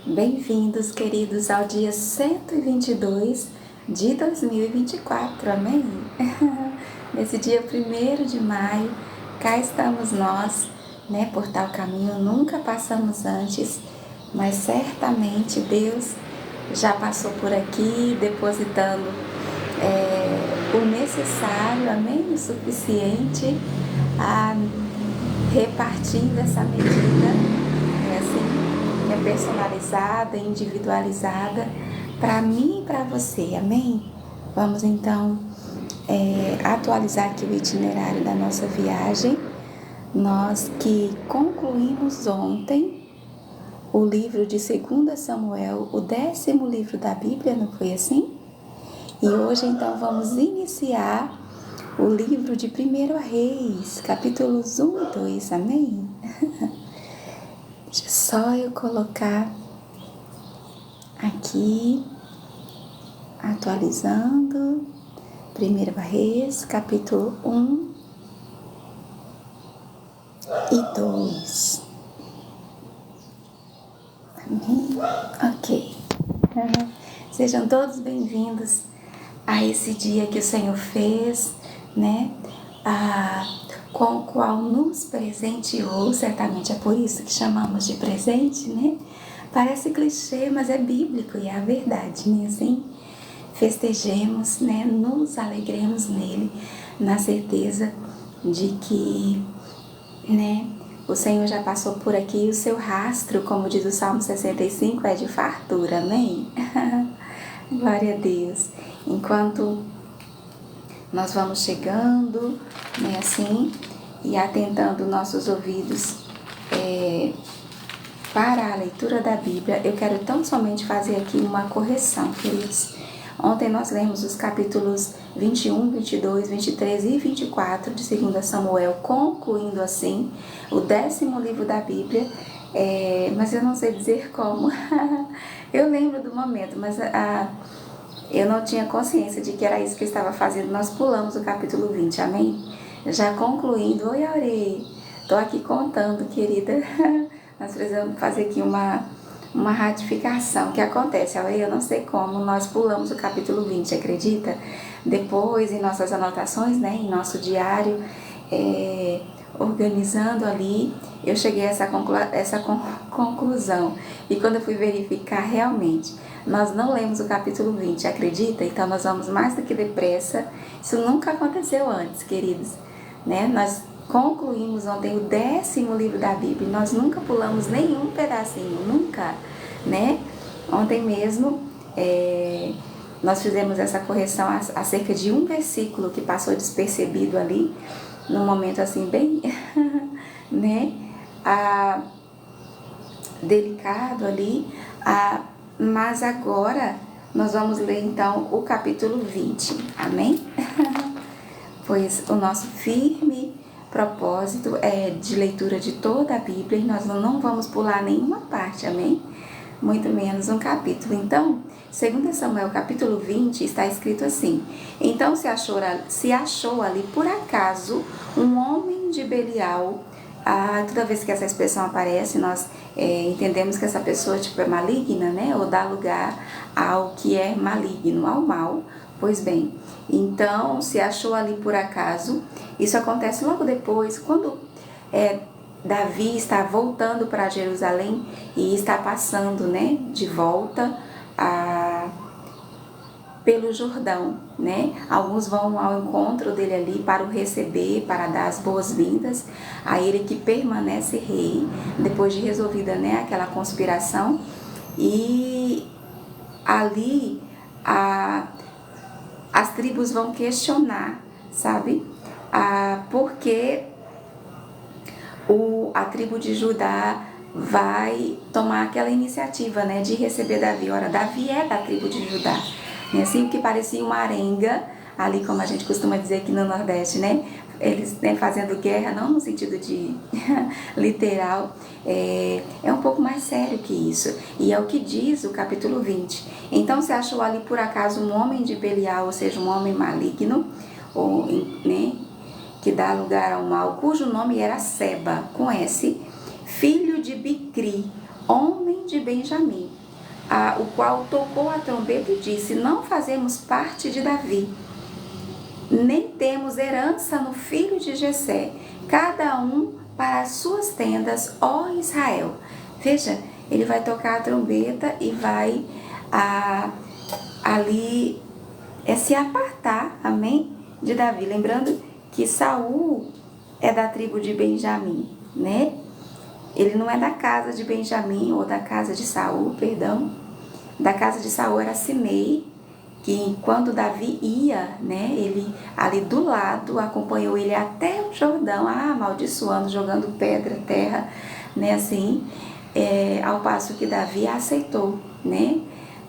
Bem-vindos, queridos, ao dia 122 de 2024, amém? Nesse dia 1º de maio, cá estamos nós, por tal caminho nunca passamos antes, mas certamente Deus já passou por aqui, depositando o necessário, amém? O suficiente, repartindo essa medida, personalizada, individualizada para mim e para você, amém? Vamos então atualizar aqui o itinerário da nossa viagem. Nós que concluímos ontem o livro de 2 Samuel, o 10º livro da Bíblia, não foi assim? E hoje então vamos iniciar o livro de 1 Reis, capítulos 1 e 2, amém? Deixa só eu colocar aqui, atualizando, 1 Reis, capítulo 1 e 2. Amém? Ok. Sejam todos bem-vindos a esse dia que o Senhor fez, com o qual nos presenteou, certamente é por isso que chamamos de presente, Parece clichê, mas é bíblico e é a verdade, Assim, festejemos, Nos alegremos nele, na certeza de que, O Senhor já passou por aqui e o seu rastro, como diz o Salmo 65, é de fartura, amém? Glória a Deus. Enquanto nós vamos chegando, assim, e atentando nossos ouvidos para a leitura da Bíblia, eu quero tão somente fazer aqui uma correção, queridos. Ontem nós lemos os capítulos 21, 22, 23 e 24 de 2 Samuel, concluindo assim o 10º livro da Bíblia, mas eu não sei dizer como. Eu lembro do momento, mas eu não tinha consciência de que era isso que eu estava fazendo. Nós pulamos o capítulo 20, amém? Já concluindo, oi Aurei, estou aqui contando, querida. Nós precisamos fazer aqui uma ratificação. O que acontece, Aurei, eu não sei como, nós pulamos o capítulo 20, acredita? Depois, em nossas anotações, em nosso diário, organizando ali, eu cheguei a essa conclusão. E quando eu fui verificar, realmente, nós não lemos o capítulo 20, acredita? Então, nós vamos mais do que depressa. Isso nunca aconteceu antes, queridos. Nós concluímos ontem o 10º livro da Bíblia. Nós nunca pulamos nenhum pedacinho, nunca, Ontem mesmo, nós fizemos essa correção acerca de um versículo que passou despercebido ali, num momento assim bem, delicado ali, mas agora nós vamos ler então o capítulo 20, amém? Pois o nosso firme propósito é de leitura de toda a Bíblia e nós não vamos pular nenhuma parte, amém? Muito menos um capítulo. Então, 2 Samuel capítulo 20 está escrito assim: então se achou ali por acaso um homem de Belial. Toda vez que essa expressão aparece, nós entendemos que essa pessoa é maligna, ou dá lugar ao que é maligno, ao mal. Pois bem, então se achou ali por acaso. Isso acontece logo depois, quando Davi está voltando para Jerusalém e está passando, de volta pelo Jordão, Alguns vão ao encontro dele ali para o receber, para dar as boas-vindas a ele que permanece rei, depois de resolvida, aquela conspiração. E ali as tribos vão questionar, sabe? Porque a tribo de Judá vai tomar aquela iniciativa, de receber Davi. Ora, Davi é da tribo de Judá. Assim, o que parecia uma arenga, ali como a gente costuma dizer aqui no Nordeste, Eles fazendo guerra, não no sentido de literal, é um pouco mais sério que isso. E é o que diz o capítulo 20. Então se achou ali por acaso um homem de Belial, ou seja, um homem maligno, que dá lugar ao mal, cujo nome era Seba, com S, filho de Bicri, homem de Benjamim, o qual tocou a trombeta e disse: não fazemos parte de Davi, nem temos herança no filho de Jessé, cada um para as suas tendas, ó Israel. Veja, ele vai tocar a trombeta e vai ali se apartar, amém, de Davi. Lembrando que Saul é da tribo de Benjamim, né? Ele não é da casa de Benjamim ou da casa de Saul, perdão. Da casa de Saul era Simei, que quando Davi ia, né, ele ali do lado acompanhou ele até o Jordão, amaldiçoando, jogando pedra, terra, né, assim, ao passo que Davi aceitou, né,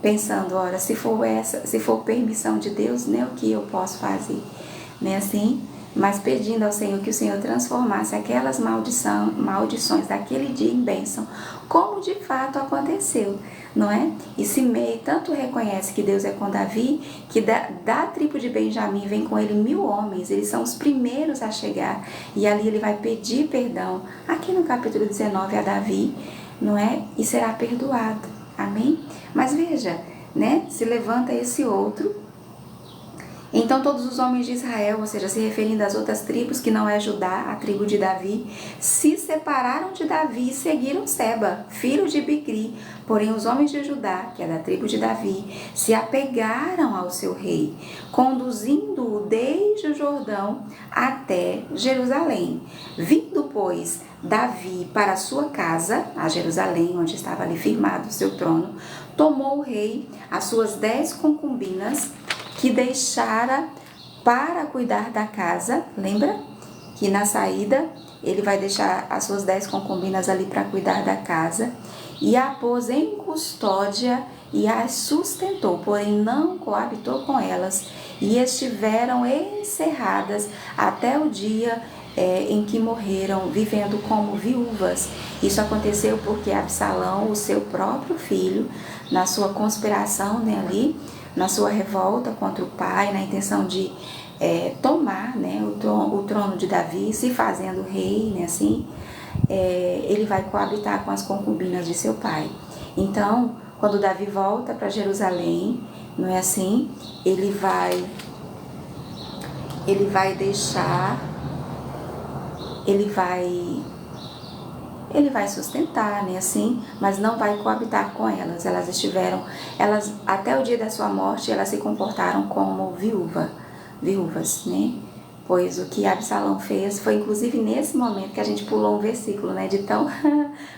pensando, ora, se for permissão de Deus, né, o que eu posso fazer, né, assim, mas pedindo ao Senhor que o Senhor transformasse aquelas maldições daquele dia em bênção, como de fato aconteceu, não é? E Simei tanto reconhece que Deus é com Davi, que da tribo de Benjamim vem com ele 1000 homens, eles são os primeiros a chegar, e ali ele vai pedir perdão, aqui no capítulo 19 a Davi, não é? E será perdoado, amém? Mas veja, né? Se levanta esse outro. Então todos os homens de Israel, ou seja, se referindo às outras tribos, que não é Judá, a tribo de Davi, se separaram de Davi e seguiram Seba, filho de Bicri. Porém os homens de Judá, que é da tribo de Davi, se apegaram ao seu rei, conduzindo-o desde o Jordão até Jerusalém. Vindo, pois, Davi para a sua casa, a Jerusalém, onde estava ali firmado o seu trono, tomou o rei as suas 10 concubinas, que deixara para cuidar da casa. Lembra que na saída ele vai deixar as suas 10 concubinas ali para cuidar da casa, e a pôs em custódia e as sustentou, porém não coabitou com elas, e estiveram encerradas até o dia em que morreram, vivendo como viúvas. Isso aconteceu porque Absalão, o seu próprio filho, na sua conspiração, né, ali, na sua revolta contra o pai, na intenção de tomar, né, o trono de Davi, se fazendo rei, né, assim, ele vai coabitar com as concubinas de seu pai. Então, quando Davi volta para Jerusalém, não é assim, ele vai sustentar, né, assim, mas não vai coabitar com elas. Elas até o dia da sua morte, elas se comportaram como viúvas, né? Pois o que Absalão fez foi, inclusive, nesse momento que a gente pulou um versículo, né, de tão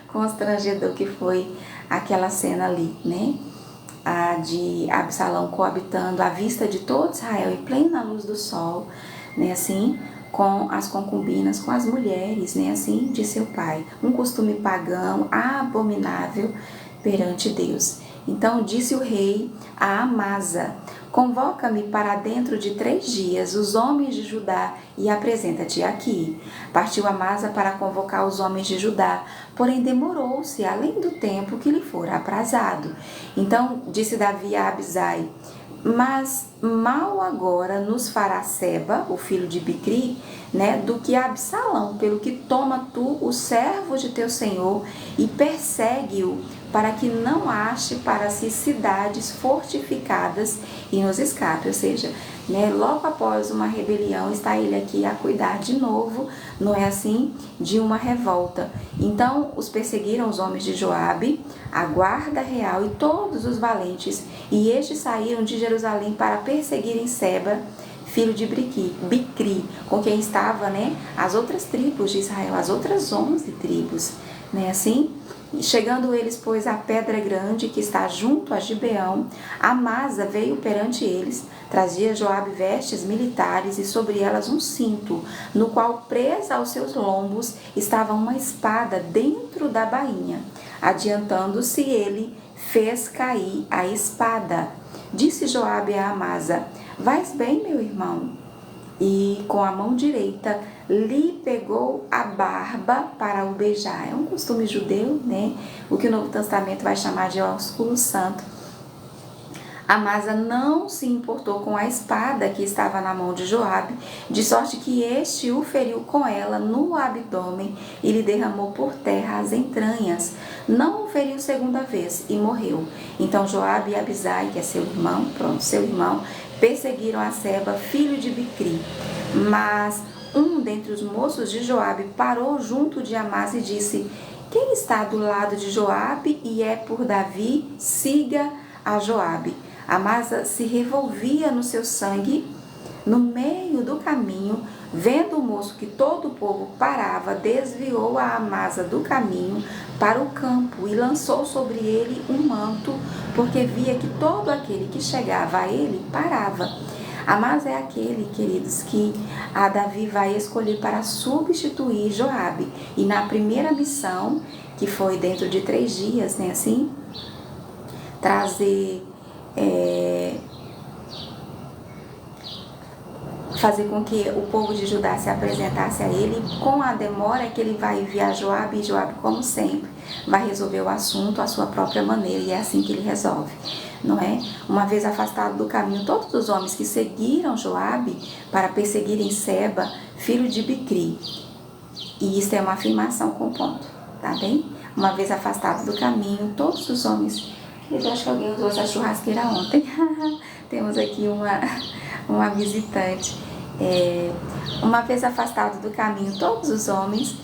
constrangedor que foi aquela cena ali, né? De Absalão coabitando à vista de todo Israel, em plena luz do sol, né, assim, com as concubinas, com as mulheres, né, assim, de seu pai. Um costume pagão, abominável perante Deus. Então disse o rei a Amasa: convoca-me para dentro de 3 dias os homens de Judá e apresenta-te aqui. Partiu Amasa para convocar os homens de Judá, porém demorou-se além do tempo que lhe fora aprazado. Então disse Davi a Abisai: mas mal agora nos fará Seba, o filho de Bicri, né, do que Absalão, pelo que toma tu o servo de teu senhor e persegue-o, para que não ache para si cidades fortificadas e nos escape. Ou seja, né, logo após uma rebelião, está ele aqui a cuidar de novo, não é assim, de uma revolta. Então os perseguiram os homens de Joabe, a guarda real e todos os valentes, e estes saíram de Jerusalém para perseguirem Seba, filho de Bicri, com quem estava, né, as outras tribos de Israel, as outras 11 tribos, né, assim. Chegando eles, pois, à pedra grande que está junto a Gibeão, Amasa veio perante eles, trazia Joabe vestes militares e sobre elas um cinto, no qual presa aos seus lombos estava uma espada dentro da bainha. Adiantando-se ele, fez cair a espada. Disse Joabe a Amasa: vais bem, meu irmão? E com a mão direita lhe pegou a barba para o beijar. É um costume judeu, né? O que o Novo Testamento vai chamar de ósculo santo. Amasa não se importou com a espada que estava na mão de Joabe, de sorte que este o feriu com ela no abdômen e lhe derramou por terra as entranhas. Não o feriu segunda vez e morreu. Então Joabe e Abisai, que é seu irmão, perseguiram a Seba, filho de Bicri. Mas um dentre os moços de Joabe parou junto de Amasa e disse: quem está do lado de Joabe e é por Davi, siga a Joabe. Amasa se revolvia no seu sangue. No meio do caminho, vendo o moço que todo o povo parava, desviou a Amasa do caminho para o campo e lançou sobre ele um manto, porque via que todo aquele que chegava a ele parava. Amasa é aquele, queridos, que a Davi vai escolher para substituir Joabe. E na primeira missão, que foi dentro de 3 dias, né, assim, fazer com que o povo de Judá se apresentasse a ele. Com a demora que ele vai enviar Joabe, e Joabe, como sempre, vai resolver o assunto à sua própria maneira, e é assim que ele resolve, não é? Uma vez afastado do caminho, todos os homens que seguiram Joabe para perseguirem Seba, filho de Bicri, e isso é uma afirmação com ponto, tá bem? Uma vez afastado do caminho, todos os homens... Eu acho que alguém usou essa churrasqueira ontem. Temos aqui uma visitante. Uma vez afastado do caminho, todos os homens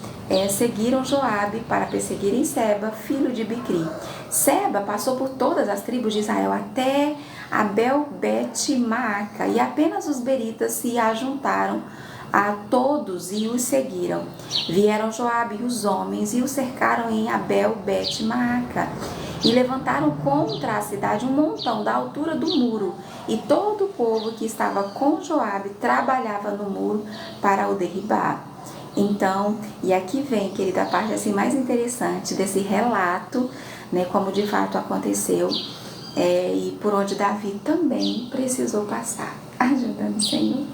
seguiram Joabe para perseguirem Seba, filho de Bicri. Seba passou por todas as tribos de Israel até Abel-Bet-Maaca, e apenas os beritas se ajuntaram a todos e os seguiram. Vieram Joabe e os homens e o cercaram em Abel-Bet-Maaca e levantaram contra a cidade um montão da altura do muro, e todo o povo que estava com Joabe trabalhava no muro para o derribar. Então, e aqui vem, querida, a parte assim mais interessante desse relato, né, como de fato aconteceu, e por onde Davi também precisou passar. Ajuda-me, Senhor.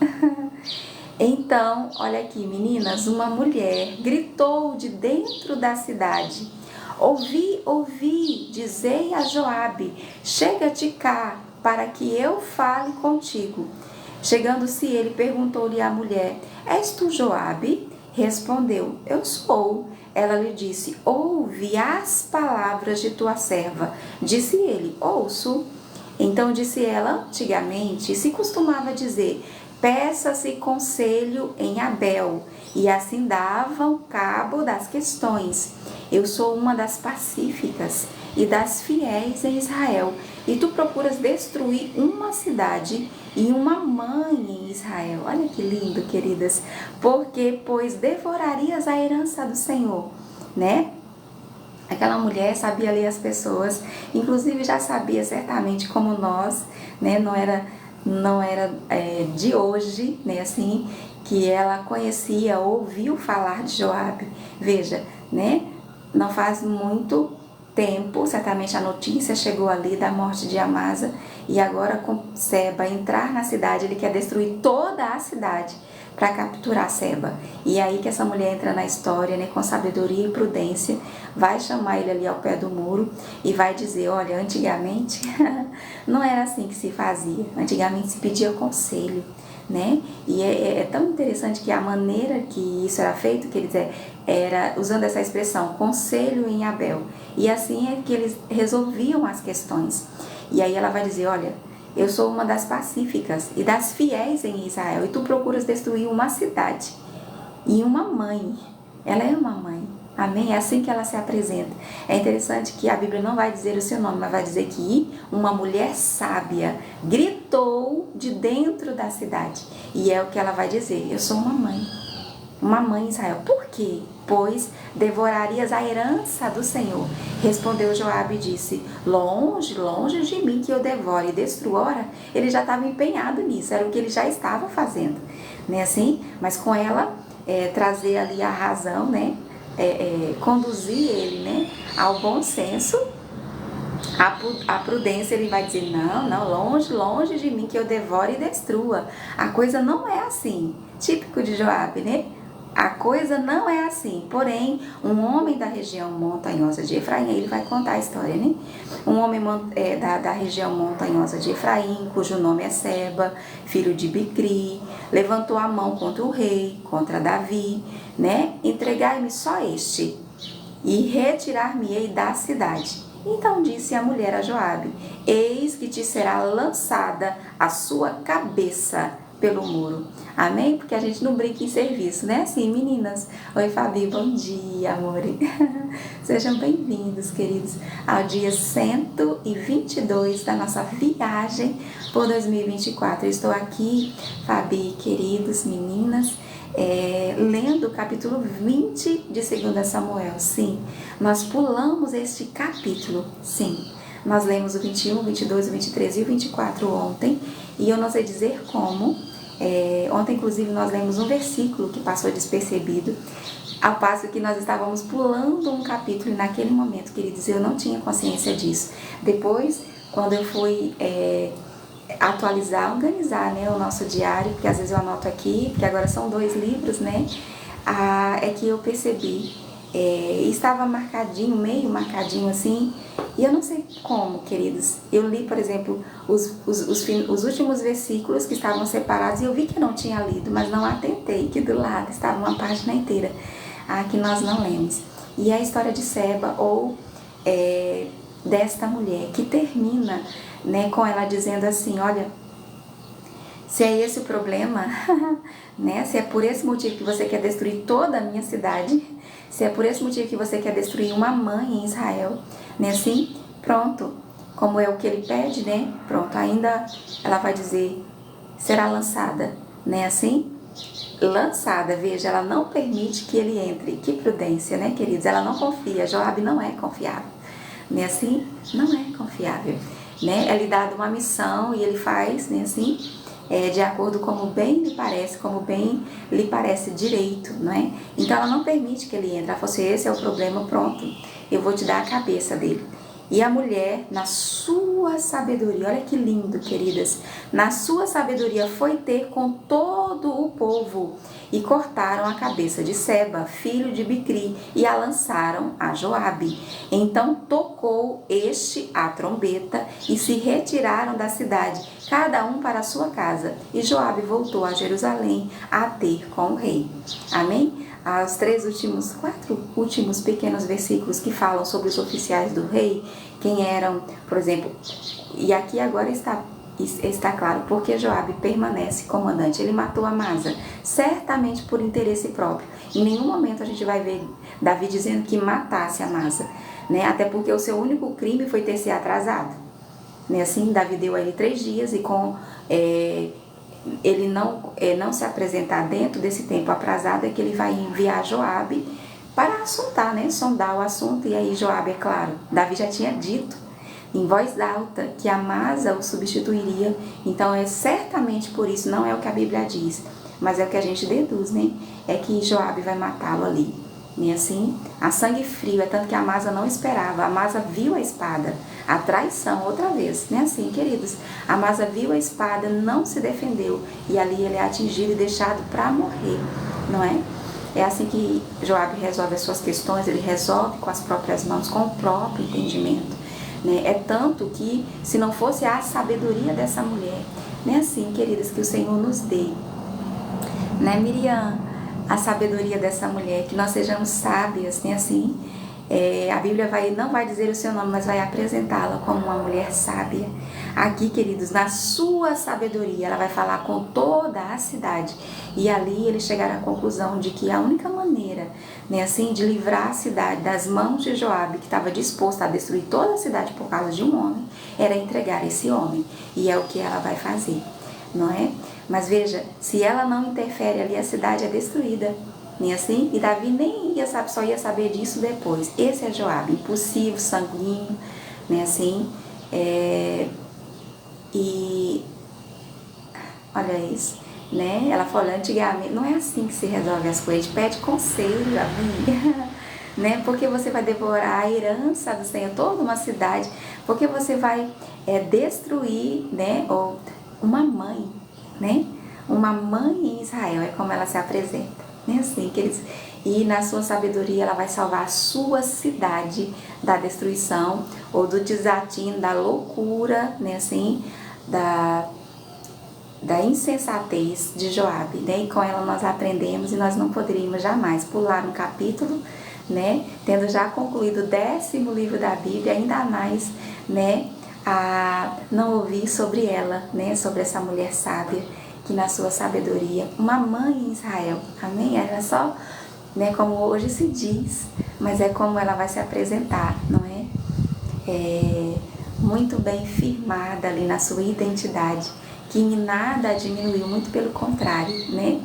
Então, olha aqui, meninas, uma mulher gritou de dentro da cidade: ouvi, dizei a Joabe, chega-te cá, para que eu fale contigo. Chegando-se ele, perguntou-lhe a mulher: és tu Joabe? Respondeu: eu sou. Ela lhe disse: ouve as palavras de tua serva. Disse ele: ouço. Então disse ela: antigamente se costumava dizer: peça-se conselho em Abel, e assim davam cabo das questões. Eu sou uma das pacíficas e das fiéis em Israel, e tu procuras destruir uma cidade e uma mãe em Israel. Olha que lindo, queridas. Porque, pois, devorarias a herança do Senhor, né? Aquela mulher sabia ler as pessoas, inclusive já sabia certamente como nós, né? Não era de hoje, né, assim, que ela conhecia, ouviu falar de Joabe. Veja, né, não faz muito tempo, certamente a notícia chegou ali da morte de Amasa, e agora com Seba entrar na cidade, ele quer destruir toda a cidade para capturar Seba. E aí que essa mulher entra na história, né, com sabedoria e prudência, vai chamar ele ali ao pé do muro e vai dizer: olha, antigamente não era assim que se fazia, antigamente se pedia conselho, né? E é tão interessante que a maneira que isso era feito, quer dizer, era usando essa expressão, conselho em Abel, e assim é que eles resolviam as questões. E aí ela vai dizer: olha, eu sou uma das pacíficas e das fiéis em Israel, e tu procuras destruir uma cidade e uma mãe. Ela é uma mãe, amém? É assim que ela se apresenta. É interessante que a Bíblia não vai dizer o seu nome, mas vai dizer que uma mulher sábia gritou de dentro da cidade. E é o que ela vai dizer: eu sou uma mãe em Israel. Por quê? Pois devorarias a herança do Senhor. Respondeu Joabe e disse: longe, longe de mim que eu devore e destrua. Ora, ele já estava empenhado nisso, era o que ele já estava fazendo, né, assim? Mas com ela, trazer ali a razão, né, conduzir ele, né, ao bom senso, a prudência. Ele vai dizer: não, longe, longe de mim que eu devore e destrua. A coisa não é assim, típico de Joabe, né? a coisa não é assim. Porém, um homem da região montanhosa de Efraim, ele vai contar a história, né? Um homem da região montanhosa de Efraim, cujo nome é Seba, filho de Bicri, levantou a mão contra o rei, contra Davi, né? Entregai-me só este, e retirar-me-ei da cidade. Então disse a mulher a Joabe: eis que te será lançada a sua cabeça pelo muro. Amém? Porque a gente não brinca em serviço, né? Assim, meninas. Oi, Fabi, bom dia, amor. Sejam bem-vindos, queridos, ao dia 122 da nossa viagem por 2024. Eu estou aqui, Fabi, queridos, meninas, lendo o capítulo 20 de 2 Samuel. Sim, nós pulamos este capítulo, sim. Nós lemos o 21, o 22, o 23 e o 24 ontem, e eu não sei dizer como. Ontem, inclusive, nós lemos um versículo que passou despercebido, ao passo que nós estávamos pulando um capítulo, e naquele momento, queridos, eu não tinha consciência disso. Depois, quando eu fui atualizar, organizar, né, o nosso diário, porque às vezes eu anoto aqui, porque agora são 2 livros, né, é que eu percebi, estava marcadinho, meio marcadinho assim, e eu não sei como, queridos. Eu li, por exemplo, os últimos versículos que estavam separados, e eu vi que eu não tinha lido, mas não atentei, que do lado estava uma página inteira que nós não lemos. E a história de Seba, ou desta mulher, que termina, né, com ela dizendo assim: olha, se é esse o problema, né, se é por esse motivo que você quer destruir toda a minha cidade, se é por esse motivo que você quer destruir uma mãe em Israel, né, assim, pronto, como é o que ele pede, né, pronto, ainda ela vai dizer, será lançada, né, assim, lançada, veja, ela não permite que ele entre. Que prudência, né, queridos? Ela não confia. Joabe não é confiável, né, assim, não é confiável, né? É lhe dado uma missão e ele faz, né, assim, de acordo como bem lhe parece, como bem lhe parece direito, não é? Então ela não permite que ele entre. Ela falou assim: esse é o problema, pronto, eu vou te dar a cabeça dele. E a mulher, na sua sabedoria, olha que lindo, queridas, na sua sabedoria foi ter com todo o povo, e cortaram a cabeça de Seba, filho de Bicri, e a lançaram a Joabe. Então tocou este a trombeta, e se retiraram da cidade, cada um para a sua casa. E Joabe voltou a Jerusalém a ter com o rei. Amém? Os 4 últimos pequenos versículos que falam sobre os oficiais do rei, quem eram, por exemplo, e aqui agora está claro porque Joabe permanece comandante. Ele matou Amasa, certamente por interesse próprio. Em nenhum momento a gente vai ver Davi dizendo que matasse Amasa, né? Até porque o seu único crime foi ter se atrasado, né? Assim, Davi deu a ele 3 dias, e com ele não se apresentar dentro desse tempo aprazado, é que ele vai enviar Joabe para assuntar, né, sondar o assunto. E aí Joabe, é claro, Davi já tinha dito em voz alta que Amasa o substituiria. Então é certamente por isso, não é o que a Bíblia diz, mas é o que a gente deduz, né, é que Joabe vai matá-lo ali, e assim, a sangue frio. É tanto que Amasa não esperava. Amasa viu a espada, a traição outra vez, né? Assim, queridos, Amasa viu a espada, não se defendeu, e ali ele é atingido e deixado para morrer, não é? É assim que Joabe resolve as suas questões. Ele resolve com as próprias mãos, com o próprio entendimento, né? É tanto que, se não fosse a sabedoria dessa mulher, né, assim, queridos, que o Senhor nos dê, né, Miriam, a sabedoria dessa mulher, que nós sejamos sábias, né, assim, a Bíblia não vai dizer o seu nome, mas vai apresentá-la como uma mulher sábia. Aqui, queridos, na sua sabedoria, ela vai falar com toda a cidade, e ali eles chegaram à conclusão de que a única maneira, né, assim, de livrar a cidade das mãos de Joabe, que estava disposto a destruir toda a cidade por causa de um homem, era entregar esse homem, e é o que ela vai fazer, não é? Mas veja, se ela não interfere ali, a cidade é destruída, né, assim? E Davi nem só ia saber disso depois. Esse é Joabe, impulsivo, sanguíneo, né, assim, e olha isso, né? Ela falou antigamente, não é assim que se resolve as coisas, pede conselho, amiga, né? Porque você vai devorar a herança do Senhor, toda uma cidade, porque você vai destruir, né? Ou uma mãe, né? Uma mãe em Israel, é como ela se apresenta. né? Assim, e na sua sabedoria ela vai salvar a sua cidade da destruição ou do desatino, da loucura, né? Assim, da insensatez de Joabe, né? E com ela nós aprendemos e nós não poderíamos jamais pular um capítulo, né? Tendo já concluído o 10º livro da Bíblia, ainda mais, né? A não ouvir sobre ela, né? Sobre essa mulher sábia que na sua sabedoria, uma mãe em Israel, amém? Era só, né? Como hoje se diz, mas é como ela vai se apresentar, não é? Muito bem firmada ali na sua identidade, que em nada a diminuiu, muito pelo contrário, né?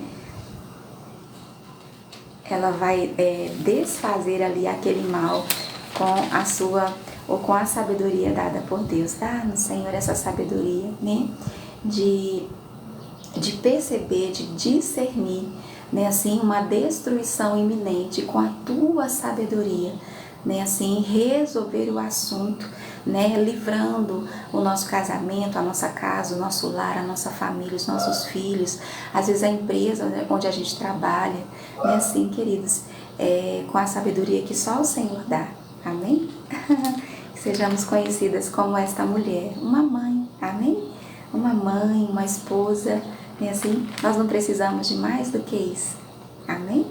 Ela vai desfazer ali aquele mal com a sabedoria dada por Deus. Dá-nos, Senhor, essa sabedoria, né? De perceber, de discernir, né? Assim, uma destruição iminente com a tua sabedoria, né? Assim, resolver o assunto, né? Livrando o nosso casamento, a nossa casa, o nosso lar, a nossa família, os nossos filhos, às vezes a empresa onde a gente trabalha, né? Assim, queridos, com a sabedoria que só o Senhor dá, amém? Que sejamos conhecidas como esta mulher, uma mãe, amém? Uma mãe, uma esposa, né? Assim, nós não precisamos de mais do que isso, amém?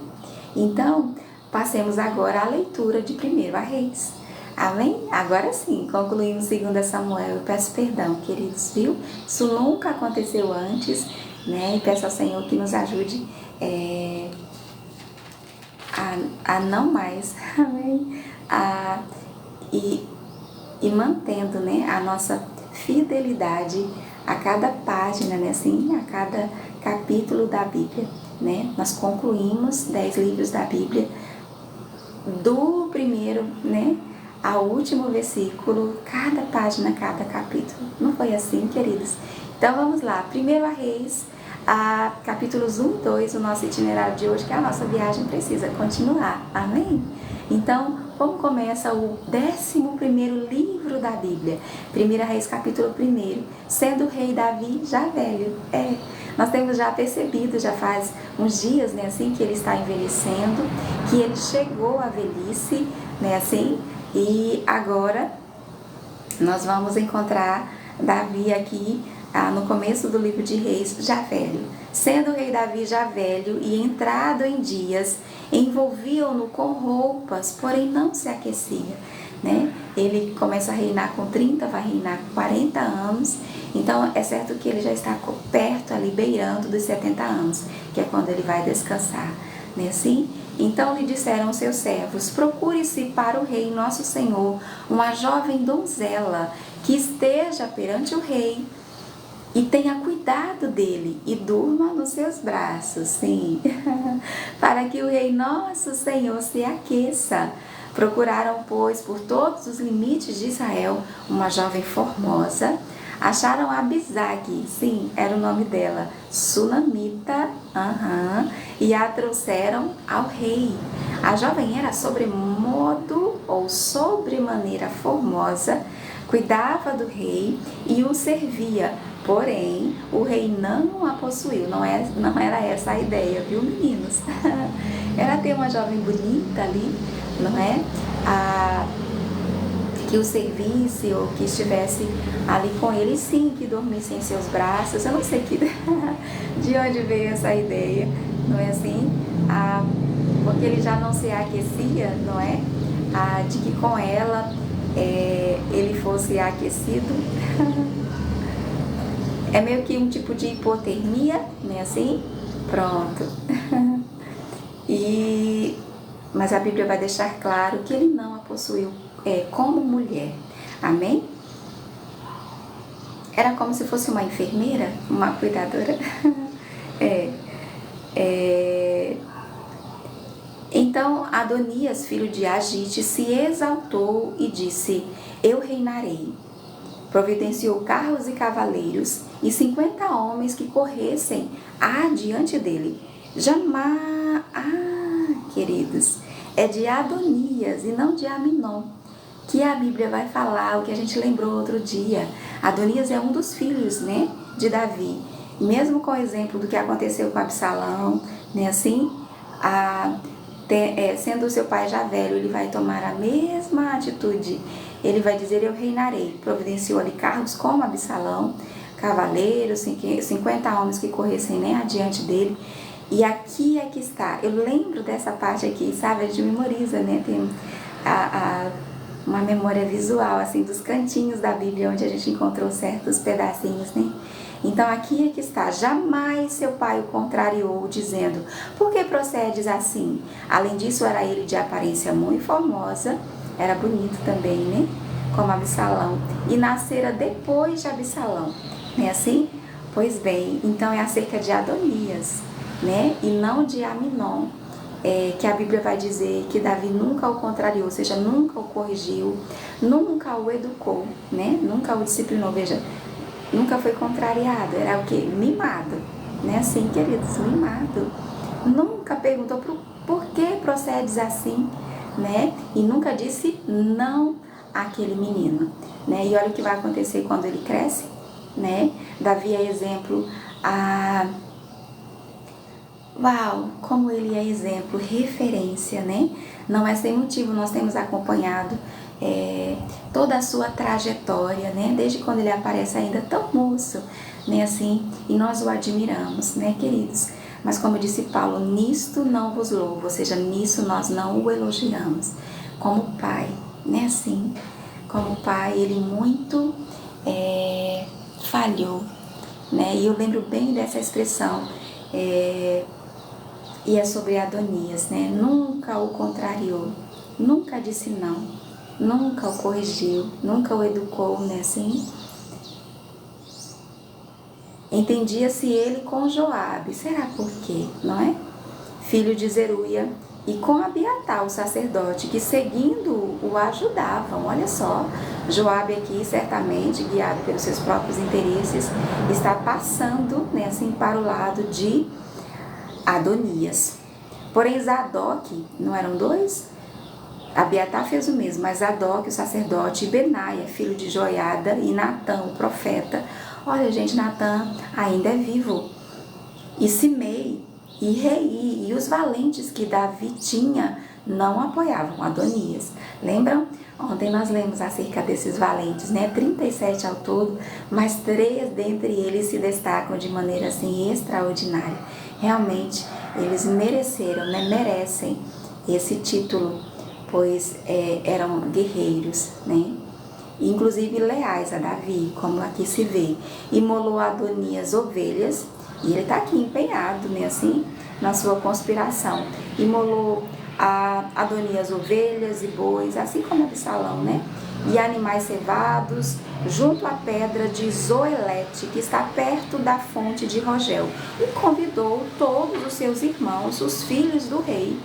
Então, passemos agora à leitura de 1 Reis. Amém? Agora sim, concluímos 2 Samuel. Eu peço perdão, queridos, viu? Isso nunca aconteceu antes, né? E peço ao Senhor que nos ajude a não mais, amém? E mantendo, né, a nossa fidelidade a cada página, né? Assim, a cada capítulo da Bíblia, né? Nós concluímos 10 livros da Bíblia, do primeiro, né, ao último versículo, cada página, cada capítulo. Não foi assim, queridos? Então vamos lá, 1 Reis, capítulos 1 e 2, o nosso itinerário de hoje, que a nossa viagem precisa continuar, amém? Então, como começa o 11º livro da Bíblia? 1 Reis, capítulo 1, sendo o rei Davi já velho. Nós temos já percebido, já faz uns dias, né, assim, que ele está envelhecendo, que ele chegou à velhice, né, assim, e agora nós vamos encontrar Davi aqui no começo do livro de Reis, já velho. Sendo o rei Davi já velho e entrado em dias, envolviam-no com roupas, porém não se aquecia, né? Ele começa a reinar com 30, vai reinar com 40 anos, então é certo que ele já está perto ali, beirando dos 70 anos, que é quando ele vai descansar, né? Assim, então lhe disseram seus servos: procure-se para o rei nosso senhor uma jovem donzela que esteja perante o rei e tenha cuidado dele e durma nos seus braços, sim, para que o rei nosso Senhor se aqueça. Procuraram, pois, por todos os limites de Israel uma jovem formosa. Acharam Abisag, sim, era o nome dela, sunamita, e a trouxeram ao rei. A jovem era sobremodo ou sobremaneira formosa, cuidava do rei e o servia. Porém, o rei não a possuiu, não era essa a ideia, viu, meninos? Era ter uma jovem bonita ali, não é? Que o servisse ou que estivesse ali com ele, sim, que dormisse em seus braços. Eu não sei de onde veio essa ideia, não é assim? Porque ele já não se aquecia, não é? De que com ela ele fosse aquecido. É meio que um tipo de hipotermia, né, assim? Pronto. Mas a Bíblia vai deixar claro que ele não a possuiu como mulher. Amém? Era como se fosse uma enfermeira, uma cuidadora. Então Adonias, filho de Agite, se exaltou e disse: eu reinarei. Providenciou carros e cavaleiros e 50 homens que corressem adiante dele. Jamais, queridos, é de Adonias e não de Aminon que a Bíblia vai falar, o que a gente lembrou outro dia. Adonias é um dos filhos, né, de Davi. Mesmo com o exemplo do que aconteceu com Absalão, né, assim, sendo seu pai já velho, ele vai tomar a mesma atitude. Ele vai dizer: eu reinarei. Providenciou ali cargos como Absalão, cavaleiros, 50 homens que corressem, né, adiante dele. E aqui é que está. Eu lembro dessa parte aqui, sabe? A gente memoriza, né? Tem uma memória visual, assim, dos cantinhos da Bíblia, onde a gente encontrou certos pedacinhos, né? Então aqui é que está: jamais seu pai o contrariou, dizendo: por que procedes assim? Além disso, era ele de aparência muito formosa, era bonito também, né? Como Absalão, e nascera depois de Absalão, não é assim? Pois bem, então é acerca de Adonias, né? E não de Aminon, que a Bíblia vai dizer que Davi nunca o contrariou, ou seja, nunca o corrigiu, nunca o educou, né? Nunca o disciplinou, veja, nunca foi contrariado, era o que? Mimado, né? Assim, queridos, mimado. Nunca perguntou por que procedes assim, né? E nunca disse não àquele menino, né? E olha o que vai acontecer quando ele cresce, né? Davi é exemplo Uau, como ele é exemplo, referência, né? Não é sem motivo, nós temos acompanhado toda a sua trajetória, né? Desde quando ele aparece ainda tão moço, né? Assim, e nós o admiramos, né, queridos? Mas como disse Paulo, nisto não vos louvo, ou seja, nisso nós não o elogiamos. Como pai, né? Assim, como pai, ele muito falhou, né? E eu lembro bem dessa expressão, e é sobre Adonias, né? Nunca o contrariou, nunca disse não, nunca o corrigiu, nunca o educou, né? Assim, entendia-se ele com Joabe, será por quê, não é? Filho de Zeruia, e com Abiatar, o sacerdote, que seguindo o ajudavam. Olha só, Joabe aqui, certamente, guiado pelos seus próprios interesses, está passando, né, assim, para o lado de Adonias. Porém, Zadok, não eram dois? Abiatar fez o mesmo, mas Zadok, o sacerdote, e Benaia, filho de Joiada, e Natã, o profeta. Olha, gente, Natã ainda é vivo. E Simei, e Rei, e os valentes que Davi tinha, não apoiavam Adonias. Lembram? Ontem nós lemos acerca desses valentes, né? 37 ao todo, mas 3 dentre eles se destacam de maneira assim extraordinária. Realmente, eles mereceram, né? Merecem esse título, pois eram guerreiros, né? Inclusive leais a Davi, como aqui se vê. Imolou Adonias ovelhas, e ele está aqui empenhado, né, assim, na sua conspiração. Imolou a Adonias ovelhas e bois, assim como Absalão, né? E animais cevados, junto à pedra de Zoelete, que está perto da fonte de Rogel. E convidou todos os seus irmãos, os filhos do rei,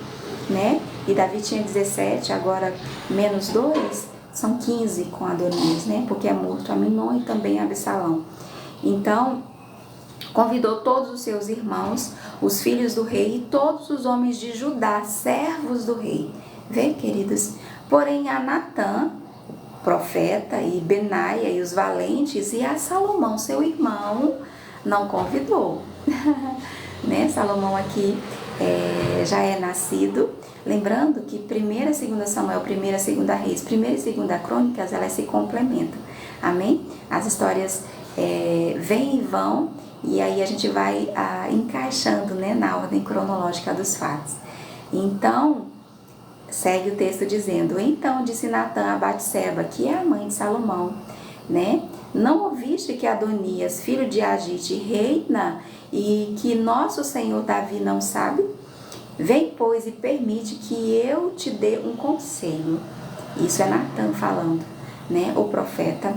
né? E Davi tinha 17, agora menos 2, são 15 com Adonias, né? Porque é morto Aminon e também Absalão. Então, convidou todos os seus irmãos, os filhos do rei, e todos os homens de Judá, servos do rei. Vê, queridos? Porém, a Natã, profeta, e Benaia, e os valentes, e a Salomão, seu irmão, não convidou. Né? Salomão aqui já é nascido. Lembrando que 1ª e 2ª Samuel, 1ª e 2ª Reis, 1ª e 2ª Crônicas, elas se complementam. Amém? As histórias vêm e vão, e aí a gente vai encaixando, né, na ordem cronológica dos fatos. Então, segue o texto dizendo: então disse Natã a Batseba, que é a mãe de Salomão, né? Não ouviste que Adonias, filho de Agite, reina, e que nosso senhor Davi não sabe? Vem, pois, e permite que eu te dê um conselho. Isso é Natã falando, né? O profeta,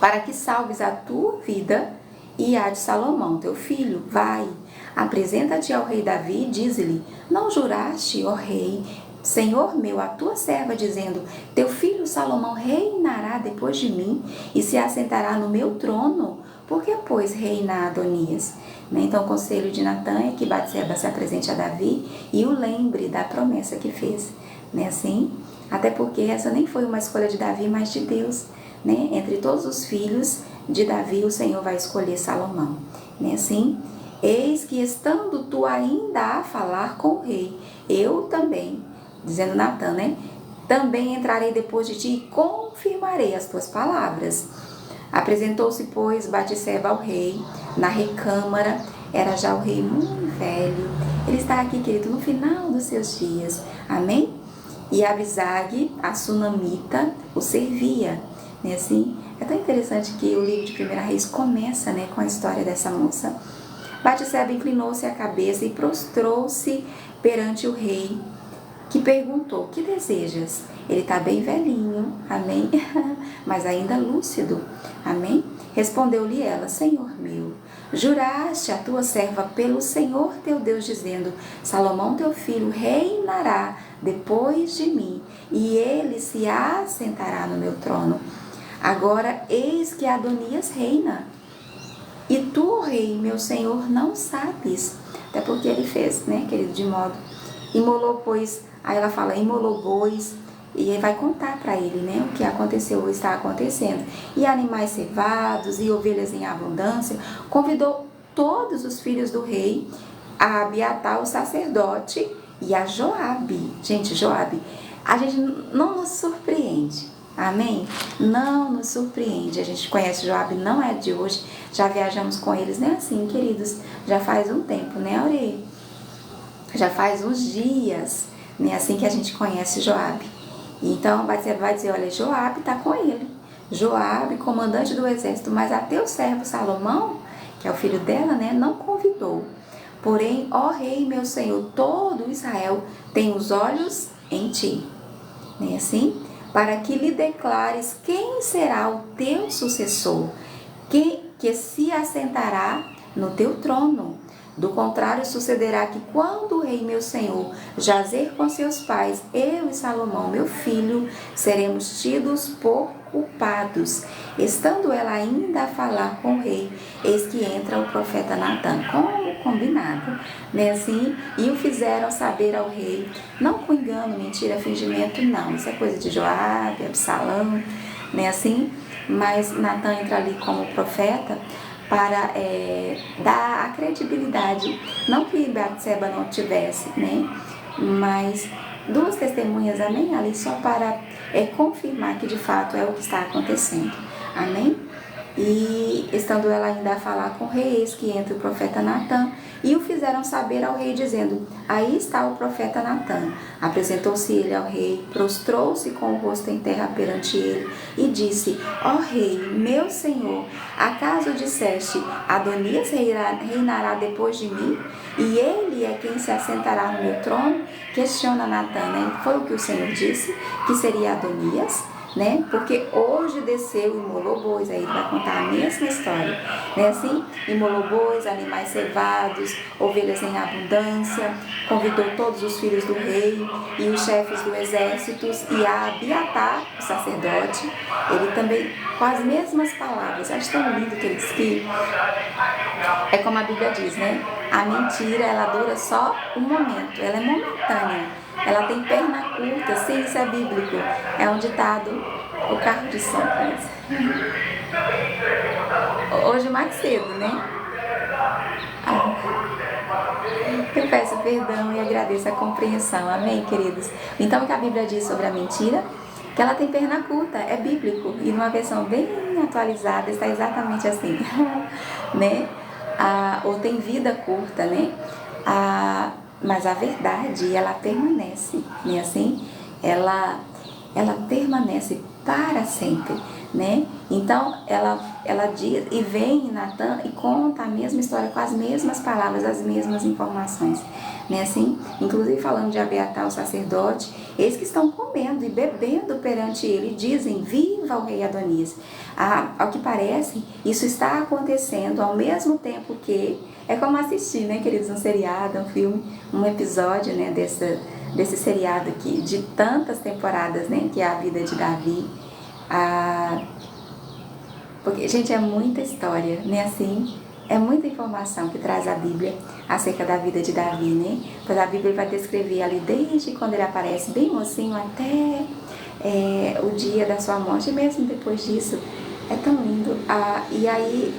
para que salves a tua vida e a de Salomão, teu filho. Vai, apresenta-te ao rei Davi e diz-lhe: não juraste, ó rei, Senhor meu, a tua serva, dizendo: teu filho Salomão reinará depois de mim e se assentará no meu trono? Por que, pois, reina Adonias? Então, o conselho de Natã é que Batseba se apresente a Davi e o lembre da promessa que fez, né? Assim, até porque essa nem foi uma escolha de Davi, mas de Deus, né? Entre todos os filhos de Davi, o Senhor vai escolher Salomão, né? Assim, Eis que estando tu ainda a falar com o rei, eu também, dizendo Natã, né? Também entrarei depois de ti e confirmarei as tuas palavras. Apresentou-se, pois, Batseba ao rei, na recâmara. Era já o rei muito velho. Ele está aqui, querido, no final dos seus dias. Amém? E Abisag, a sunamita, o servia. Né? Assim, é tão interessante que o livro de 1 Reis começa, né, com a história dessa moça. Batseba inclinou-se a cabeça e prostrou-se perante o rei, que perguntou: que desejas? Ele está bem velhinho, amém? Mas ainda lúcido, amém? Respondeu-lhe ela: Senhor meu, juraste a tua serva pelo Senhor teu Deus, dizendo: Salomão teu filho reinará depois de mim, e ele se assentará no meu trono. Agora eis que Adonias reina, e tu, rei, meu senhor, não sabes. Até porque ele fez, né, querido, de modo. Imolou, pois, aí ela fala, imolou bois, e aí vai contar para ele, né, o que aconteceu ou está acontecendo. E animais cevados, e ovelhas em abundância. Convidou todos os filhos do rei, a Abiatar, o sacerdote, e a Joabe. Gente, Joabe, a gente não nos surpreende. Amém? Não nos surpreende. A gente conhece Joabe, não é de hoje. Já viajamos com eles, né? Assim, queridos, já faz um tempo, né, Aure? Já faz uns dias, né? Assim que a gente conhece Joabe. Então, vai dizer, olha, Joabe está com ele. Joabe, comandante do exército, mas a teu servo Salomão, que é o filho dela, né? Não convidou. Porém, ó rei, meu senhor, todo Israel tem os olhos em ti. Né? Assim, para que lhe declares quem será o teu sucessor, que se assentará no teu trono. Do contrário, sucederá que quando o rei meu senhor jazer com seus pais, eu e Salomão, meu filho, seremos tidos por culpados. Estando ela ainda a falar com o rei, eis que entra o profeta Natã, como combinado, né, assim, e o fizeram saber ao rei, não com engano, mentira, fingimento, não, isso é coisa de Joabe, Absalão, né, assim, mas Natã entra ali como profeta, para dar a credibilidade, não que Batseba não tivesse, né, mas duas testemunhas, amém, ali só para confirmar que de fato é o que está acontecendo, amém? E estando ela ainda a falar com o rei, eis que entra o profeta Natã, e o fizeram saber ao rei, dizendo, aí está o profeta Natã. Apresentou-se ele ao rei, prostrou-se com o rosto em terra perante ele, e disse, ó rei, meu senhor, acaso disseste, Adonias reinará depois de mim, e ele é quem se assentará no meu trono? Questiona Natã, né? Foi o que o Senhor disse, que seria Adonias? Né? Porque hoje desceu e imolou bois, aí ele vai contar a mesma história, né? Assim, imolou bois, animais cevados, ovelhas em abundância, convidou todos os filhos do rei e os chefes do exército e a Abiatar, o sacerdote, ele também com as mesmas palavras. Acho tão lindo que ele diz que é como a Bíblia diz, né? A mentira, ela dura só um momento, ela é momentânea. Ela tem perna curta, sim, isso é bíblico. É um ditado, o carro de som. Hoje mais cedo, né? Eu peço perdão e agradeço a compreensão. Amém, queridos? Então, o que a Bíblia diz sobre a mentira? Que ela tem perna curta, é bíblico. E numa versão bem atualizada está exatamente assim, né? Ou tem vida curta, né? Mas a verdade, ela permanece, né? Assim, ela permanece para sempre, né? Então, ela diz, e vem Natã e conta a mesma história com as mesmas palavras, as mesmas informações, né? Assim, inclusive falando de Abiatar, o sacerdote, eles que estão comendo e bebendo perante ele, dizem, viva o rei Adonias. Ao que parece, isso está acontecendo ao mesmo tempo que, é como assistir, né, queridos, um seriado, um filme, um episódio, né, desse seriado aqui, de tantas temporadas, né, que é a vida de Davi. Porque, gente, é muita história, né, assim, é muita informação que traz a Bíblia acerca da vida de Davi, né, pois a Bíblia vai descrever ali desde quando ele aparece bem mocinho até o dia da sua morte, e mesmo depois disso, é tão lindo. E aí,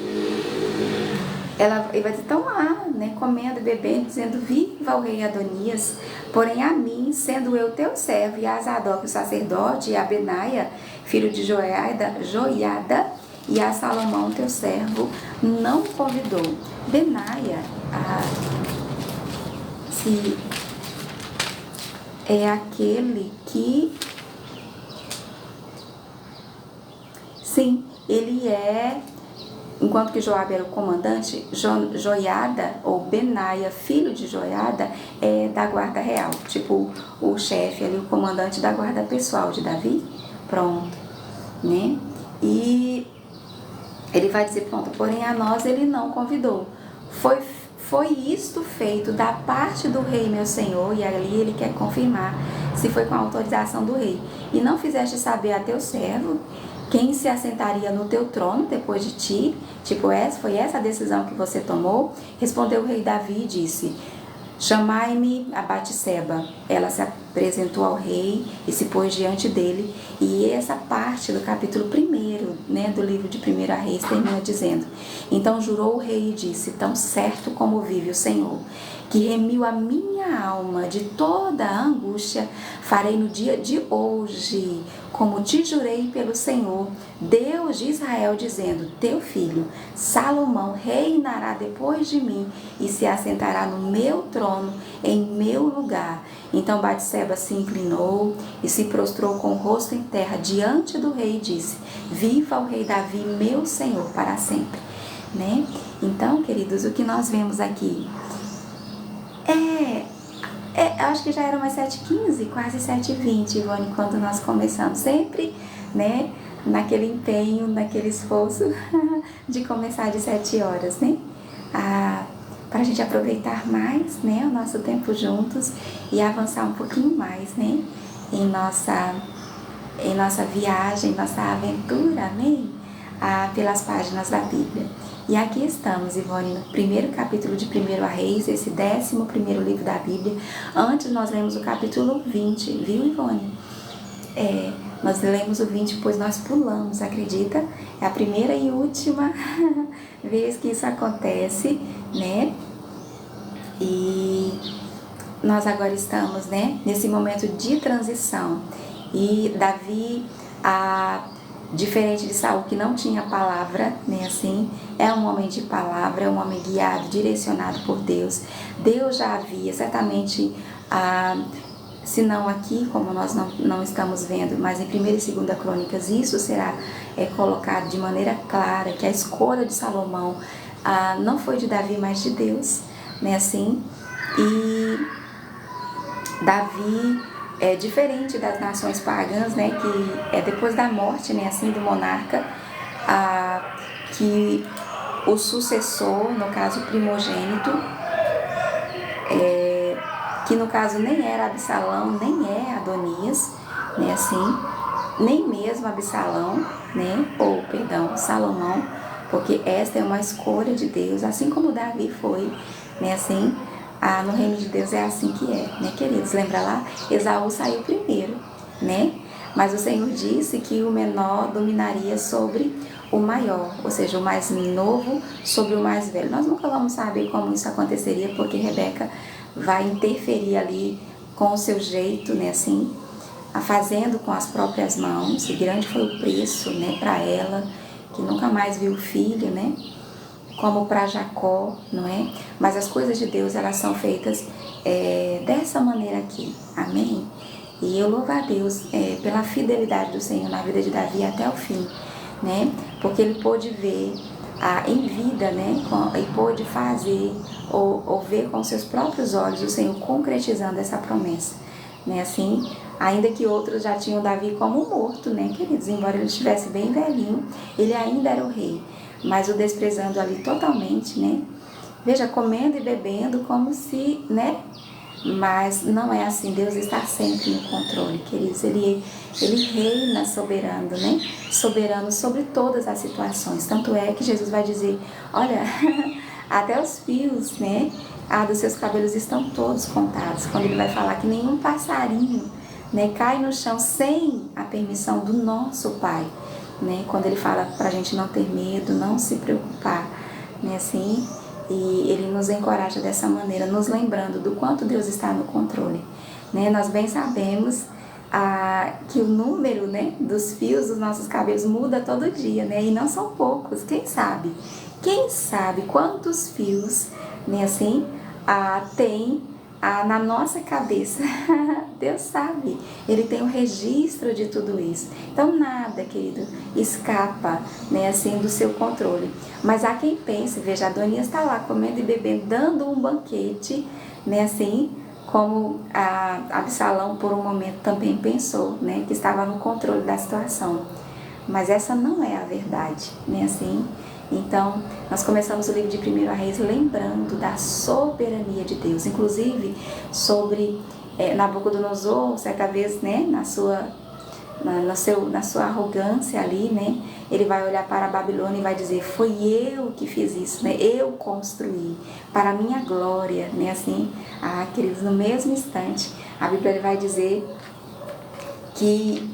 Ele vai dizer, estão lá, né, comendo e bebendo, dizendo, viva o rei Adonias, porém a mim, sendo eu teu servo, e a Zadok, o sacerdote, e a Benaia, filho de Joiada, e a Salomão, teu servo, não convidou. Benaia, se é aquele que, sim, ele é, enquanto que Joabe era o comandante, Joiada, ou Benaia, filho de Joiada, é da guarda real, tipo o chefe ali, o comandante da guarda pessoal de Davi, pronto, né? E ele vai dizer, pronto, porém a nós ele não convidou. Foi isto feito da parte do rei meu senhor, e ali ele quer confirmar se foi com a autorização do rei. E não fizeste saber a teu servo quem se assentaria no teu trono depois de ti? Tipo, foi essa a decisão que você tomou? Respondeu o rei Davi e disse, chamai-me a Batseba. Ela se apresentou ao rei e se pôs diante dele. E essa parte do capítulo 1, né, do livro de 1 Reis termina dizendo, então jurou o rei e disse, tão certo como vive o Senhor, que remiu a minha alma de toda a angústia, farei no dia de hoje, como te jurei pelo Senhor, Deus de Israel, dizendo, teu filho, Salomão, reinará depois de mim e se assentará no meu trono, em meu lugar. Então Batseba se inclinou e se prostrou com o rosto em terra diante do rei e disse, viva o rei Davi, meu Senhor, para sempre. Né? Então, queridos, o que nós vemos aqui acho que já era umas 7h15, quase 7h20, Ivone, quando nós começamos. Sempre, né, naquele empenho, naquele esforço de começar de 7 horas, né? Para a gente aproveitar mais, né, o nosso tempo juntos e avançar um pouquinho mais, né, em nossa viagem, nossa aventura, amém? Pelas páginas da Bíblia. E aqui estamos, Ivone, no primeiro capítulo de 1 Reis, esse 11º livro da Bíblia. Antes nós lemos o capítulo 20, viu, Ivone? Nós lemos o 20, pois nós pulamos, acredita? É a primeira e última vez que isso acontece, né? E nós agora estamos, né, nesse momento de transição. E Davi, diferente de Saul, que não tinha palavra, né, assim, é um homem de palavra, é um homem guiado, direcionado por Deus. Deus já havia, certamente, se não aqui, como nós não estamos vendo, mas em 1 e 2 Crônicas, isso será colocado de maneira clara, que a escolha de Salomão não foi de Davi, mas de Deus, né, assim, e Davi é diferente das nações pagãs, né, que é depois da morte, né, assim, do monarca, que o sucessor, no caso primogênito, que no caso nem era Absalão, nem é Adonias, né, assim, nem mesmo Absalão, né, Salomão, porque esta é uma escolha de Deus, assim como Davi foi, né, assim, no reino de Deus é assim que é, né, queridos? Lembra lá? Esaú saiu primeiro, né? Mas o Senhor disse que o menor dominaria sobre o maior, ou seja, o mais novo sobre o mais velho. Nós nunca vamos saber como isso aconteceria, porque Rebeca vai interferir ali com o seu jeito, né, assim, fazendo com as próprias mãos, e grande foi o preço, né, para ela, que nunca mais viu o filho, né? Como para Jacó, não é? Mas as coisas de Deus, elas são feitas dessa maneira aqui, amém? E eu louvo a Deus pela fidelidade do Senhor na vida de Davi até o fim, né? Porque ele pôde ver em vida, né? E pôde fazer ou ver com seus próprios olhos o Senhor concretizando essa promessa, né? Assim, ainda que outros já tinham Davi como morto, né, queridos? Embora ele estivesse bem velhinho, ele ainda era o rei, mas o desprezando ali totalmente, né? Veja, comendo e bebendo como se, né? Mas não é assim, Deus está sempre no controle, queridos. Ele reina soberano, né? Soberano sobre todas as situações. Tanto é que Jesus vai dizer, olha, até os fios, né, dos seus cabelos estão todos contados. Quando ele vai falar que nenhum passarinho, né, cai no chão sem a permissão do nosso Pai, né? Quando ele fala para a gente não ter medo, não se preocupar, né, assim. E ele nos encoraja dessa maneira, nos lembrando do quanto Deus está no controle, né? Nós bem sabemos que o número, né, dos fios dos nossos cabelos muda todo dia, né? E não são poucos, quem sabe? Quem sabe quantos fios, né, assim, tem na nossa cabeça? Deus sabe, Ele tem um registro de tudo isso. Então nada, querido, escapa, né, assim, do seu controle. Mas há quem pense, veja, Adonias está lá comendo e bebendo, dando um banquete, né, assim, como Absalão por um momento também pensou, né, que estava no controle da situação. Mas essa não é a verdade, né, assim. Então, nós começamos o livro de 1 Reis lembrando da soberania de Deus, inclusive sobre Nabucodonosor, certa vez, né, na sua arrogância ali, né, ele vai olhar para a Babilônia e vai dizer: foi eu que fiz isso, né, eu construí para a minha glória, né, assim. Queridos, no mesmo instante, a Bíblia vai dizer que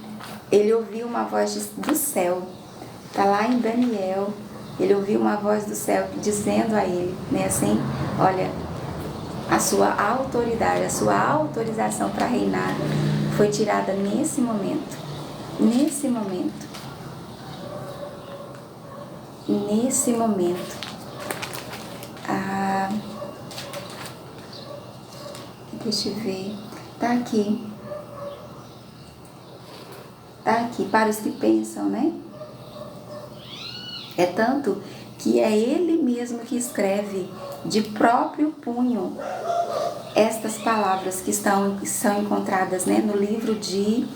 ele ouviu uma voz do céu, está lá em Daniel. Ele ouviu uma voz do céu dizendo a ele, né, assim, olha, a sua autoridade, a sua autorização para reinar foi tirada nesse momento. Nesse momento. Nesse momento. Deixa eu ver. Tá aqui. Tá aqui, para os que pensam, né? É tanto que é ele mesmo que escreve de próprio punho estas palavras que são encontradas, né, no livro de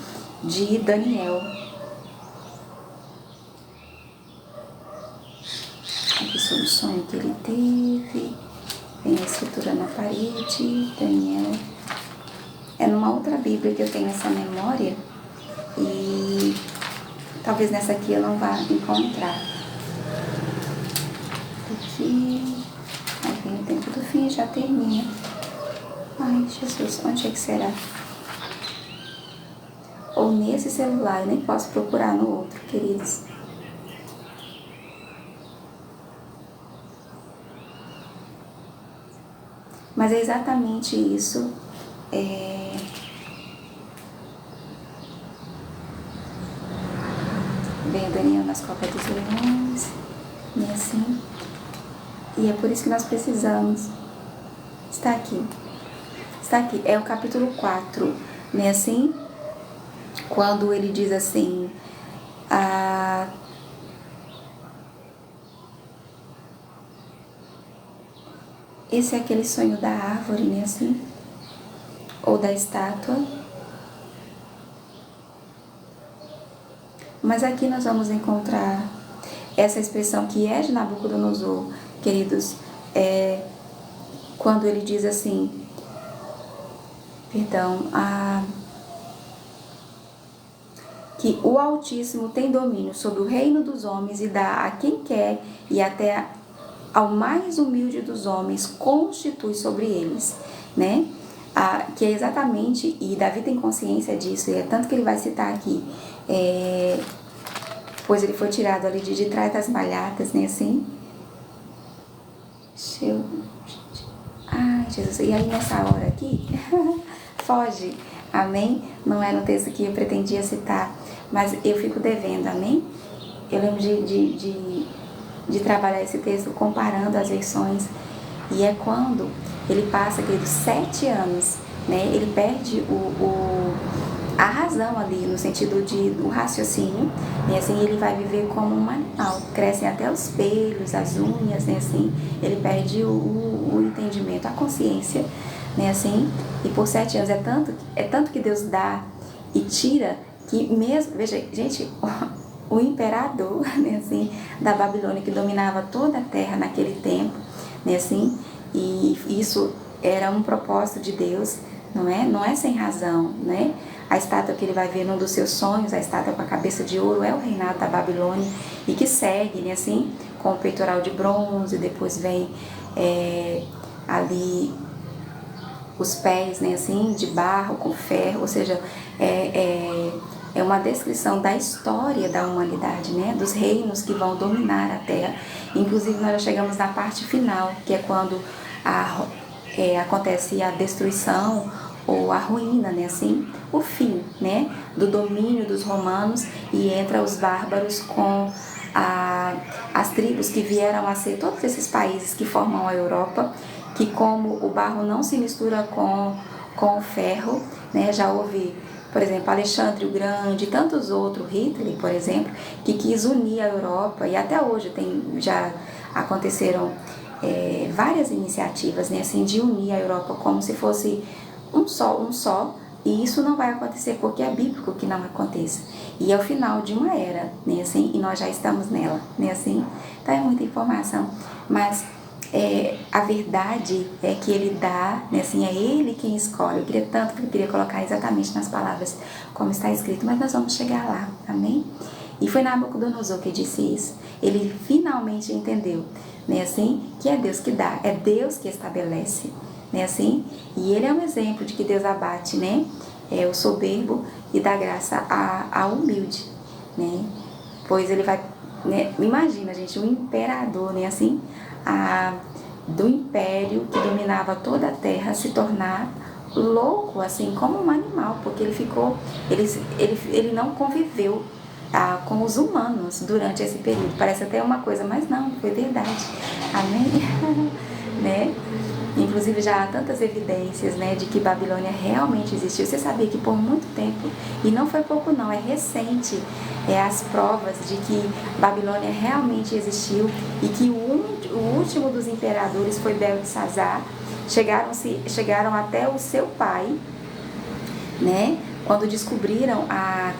Daniel. Aqui sobre o sonho que ele teve. Tem a escritura na parede, Daniel. É numa outra Bíblia que eu tenho essa memória e talvez nessa aqui eu não vá encontrar. Aqui, aí vem o tempo do fim, já termina. Ai, Jesus, onde é que será? Ou nesse celular, eu nem posso procurar no outro, queridos. Mas é exatamente isso. Vem o Daniel nas copas dos leões, né, assim. E é por isso que nós precisamos. Está aqui. É o capítulo 4, né, assim. Quando ele diz assim, esse é aquele sonho da árvore, né, assim, ou da estátua. Mas aqui nós vamos encontrar essa expressão que é de Nabucodonosor, queridos, quando ele diz assim, que o Altíssimo tem domínio sobre o reino dos homens e dá a quem quer, e até ao mais humilde dos homens constitui sobre eles, né? Que é exatamente, e Davi tem consciência disso, e é tanto que ele vai citar aqui, pois ele foi tirado ali de trás das malhadas, né, assim. Ai, Jesus, e aí nessa hora aqui, foge, amém? Não era um texto que eu pretendia citar, mas eu fico devendo, amém? Eu lembro de trabalhar esse texto comparando as versões, e é quando ele passa aqueles 7 anos, né? Ele perde a razão ali, no sentido do raciocínio, né? Assim, ele vai viver como um animal, crescem até os pelos, as unhas, né? Assim, ele perde o entendimento, a consciência, né? Assim, e por 7 anos é tanto que Deus dá e tira, que mesmo, veja, gente, o imperador, né, assim, da Babilônia, que dominava toda a terra naquele tempo, né, assim, e isso era um propósito de Deus, não é sem razão, né? A estátua que ele vai ver num dos seus sonhos, a estátua com a cabeça de ouro, é o reinado da Babilônia, e que segue, né, assim, com o peitoral de bronze, depois vem ali os pés, né, assim, de barro com ferro, ou seja, é uma descrição da história da humanidade, né? Dos reinos que vão dominar a Terra. Inclusive, nós já chegamos na parte final, que é quando acontece a destruição ou a ruína, né? Assim, o fim, né? Do domínio dos romanos, e entra os bárbaros com as tribos que vieram a ser todos esses países que formam a Europa, que como o barro não se mistura com o ferro, né? Já houve, por exemplo, Alexandre o Grande e tantos outros, Hitler, por exemplo, que quis unir a Europa, e até hoje já aconteceram várias iniciativas, né, assim, de unir a Europa como se fosse um só, e isso não vai acontecer porque é bíblico que não aconteça. E é o final de uma era, né, assim, e nós já estamos nela, né, assim. Então é muita informação, mas a verdade é que ele dá, né, assim, é ele quem escolhe. Eu queria tanto que eu queria colocar exatamente nas palavras como está escrito, mas nós vamos chegar lá, amém? E foi Nabucodonosor que disse isso. Ele finalmente entendeu, né, assim, que é Deus que dá, é Deus que estabelece, né, assim, e ele é um exemplo de que Deus abate, né, o soberbo e dá graça ao humilde, né, pois ele vai, né, imagina, gente, um imperador, né, assim, do império que dominava toda a terra se tornar louco, assim, como um animal, porque ele não conviveu com os humanos durante esse período. Parece até uma coisa, mas não, foi verdade. Amém? Né? Inclusive já há tantas evidências, né, de que Babilônia realmente existiu. Você sabia que por muito tempo, e não foi pouco não, é recente, as provas de que Babilônia realmente existiu e que o último dos imperadores foi Beltesazar. Chegaram até o seu pai, né, quando descobriram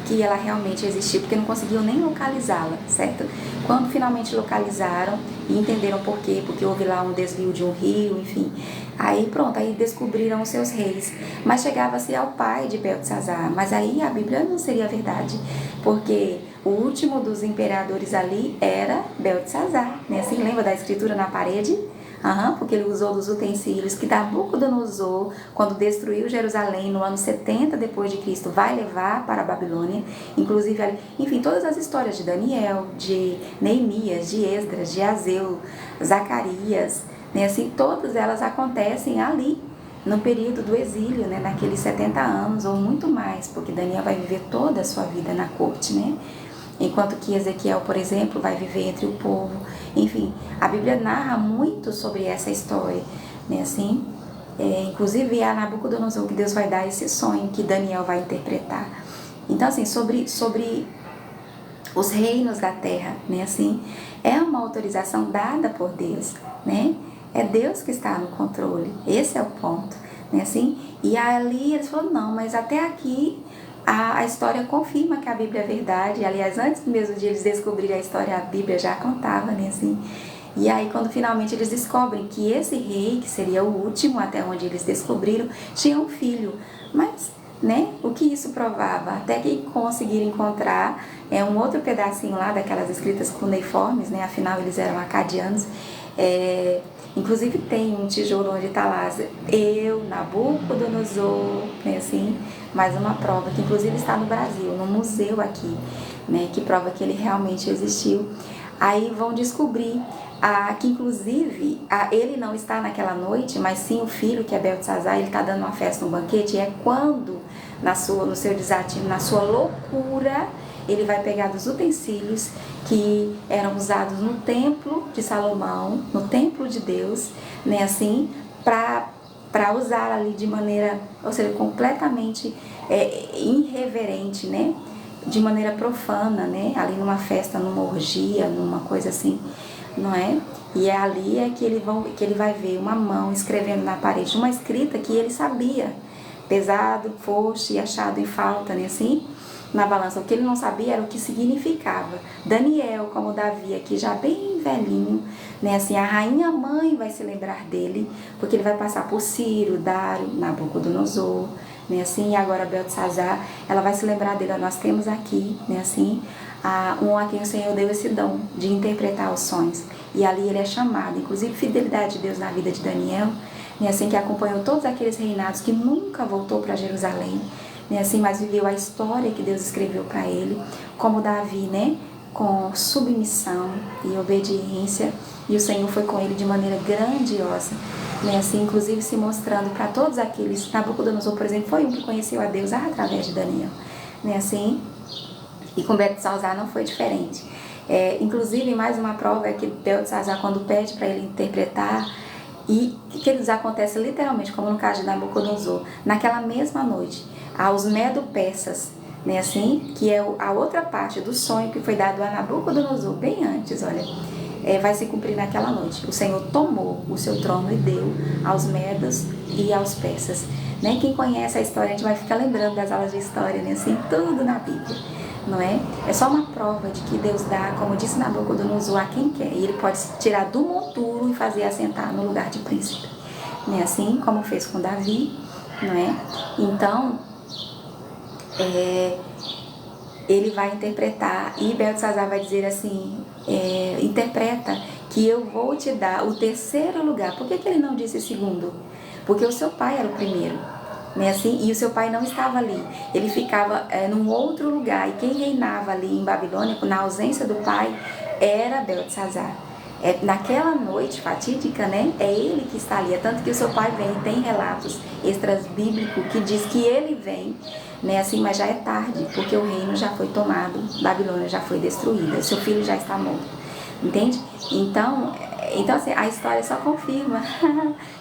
que ela realmente existiu, porque não conseguiam nem localizá-la, certo? Quando finalmente localizaram e entenderam por quê, porque houve lá um desvio de um rio, enfim, aí pronto, aí descobriram os seus reis, mas chegava-se ao pai de Beltesazar, mas aí a Bíblia não seria verdade, porque o último dos imperadores ali era Beltesazar, né? Assim, lembra da escritura na parede? Porque ele usou dos utensílios que Nabucodonosor, quando destruiu Jerusalém no ano 70 depois de Cristo, vai levar para a Babilônia. Inclusive, enfim, todas as histórias de Daniel, de Neemias, de Esdras, de Azeu, Zacarias, né, assim, todas elas acontecem ali, no período do exílio, né, naqueles 70 anos ou muito mais, porque Daniel vai viver toda a sua vida na corte, né? Enquanto que Ezequiel, por exemplo, vai viver entre o povo. Enfim, a Bíblia narra muito sobre essa história, né, assim, inclusive é a Nabucodonosor que Deus vai dar esse sonho que Daniel vai interpretar. Então, assim, sobre os reinos da terra, né, assim, é uma autorização dada por Deus, né? É Deus que está no controle, esse é o ponto, né, assim. E ali eles falaram, não, mas até aqui a história confirma que a Bíblia é verdade. Aliás, antes mesmo de eles descobrirem a história, a Bíblia já contava, né, assim. E aí, quando finalmente eles descobrem que esse rei, que seria o último até onde eles descobriram, tinha um filho. Mas, né, o que isso provava? Até que conseguiram encontrar um outro pedacinho lá daquelas escritas cuneiformes, né, afinal eles eram acadianos. Inclusive tem um tijolo onde está lá, Nabucodonosor, né, assim, mais uma prova, que inclusive está no Brasil, no museu aqui, né, que prova que ele realmente existiu. Aí vão descobrir que inclusive ele não está naquela noite, mas sim o filho, que é Beltesazar, ele está dando uma festa, um banquete, e é quando, no seu desatino, na sua loucura, ele vai pegar dos utensílios que eram usados no templo de Salomão, no templo de Deus, né, assim, para usar ali de maneira, ou seja, completamente irreverente, né, de maneira profana, né, ali numa festa, numa orgia, numa coisa assim, não é? E é ali que ele vai ver uma mão escrevendo na parede, uma escrita que ele sabia, pesado, foste e achado em falta, né, assim, na balança. O que ele não sabia era o que significava. Daniel, como Davi, aqui já bem velhinho, né, assim, a rainha mãe vai se lembrar dele, porque ele vai passar por Ciro, Dário, Nabucodonosor, né, assim, e agora Beltesazar, ela vai se lembrar dele. Nós temos aqui, né, assim, a quem o Senhor deu esse dom de interpretar os sonhos, e ali ele é chamado, inclusive fidelidade de Deus na vida de Daniel, né, assim, que acompanhou todos aqueles reinados, que nunca voltou para Jerusalém, né, assim, mas viveu a história que Deus escreveu para ele, como Davi, né, com submissão e obediência, e o Senhor foi com ele de maneira grandiosa, né, assim, inclusive se mostrando para todos aqueles. Nabucodonosor, por exemplo, foi um que conheceu a Deus através de Daniel, né, assim, e com Beltesazar não foi diferente. Inclusive, mais uma prova é que Beltesazar, quando pede para ele interpretar, e que eles acontecem literalmente, como no caso de Nabucodonosor, naquela mesma noite, aos Medo-Persas, né, assim, que é a outra parte do sonho que foi dado a Nabucodonosor, bem antes, olha, vai se cumprir naquela noite. O Senhor tomou o seu trono e deu aos Medos e aos Persas. Né? Quem conhece a história, a gente vai ficar lembrando das aulas de história, né, assim, tudo na Bíblia. Não é? É só uma prova de que Deus dá, como disse Nabucodonosor, a quem quer. E ele pode tirar do monturo e fazer assentar no lugar de príncipe. Não é assim como fez com Davi, não é? Então, ele vai interpretar e Beltesazar vai dizer assim, interpreta que eu vou te dar o terceiro lugar. Por que ele não disse segundo? Porque o seu pai era o primeiro. Né, assim, e o seu pai não estava ali, ele ficava num outro lugar, e quem reinava ali em Babilônia, na ausência do pai, era Beltesazar. Naquela noite fatídica, né, é ele que está ali, é tanto que o seu pai vem, tem relatos extras bíblicos que diz que ele vem, né, assim, mas já é tarde, porque o reino já foi tomado, Babilônia já foi destruída, seu filho já está morto, entende? Então assim, a história só confirma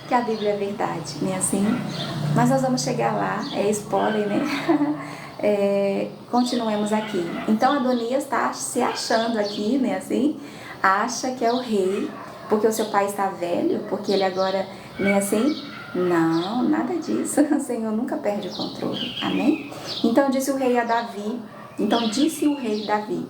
que a Bíblia é verdade, né, assim, mas nós vamos chegar lá, spoiler, né? Continuemos aqui. Então Adonias está se achando aqui, né, assim, acha que é o rei, porque o seu pai está velho, porque ele agora, né, assim, não, nada disso, o Senhor nunca perde o controle, amém? Então disse o rei Davi,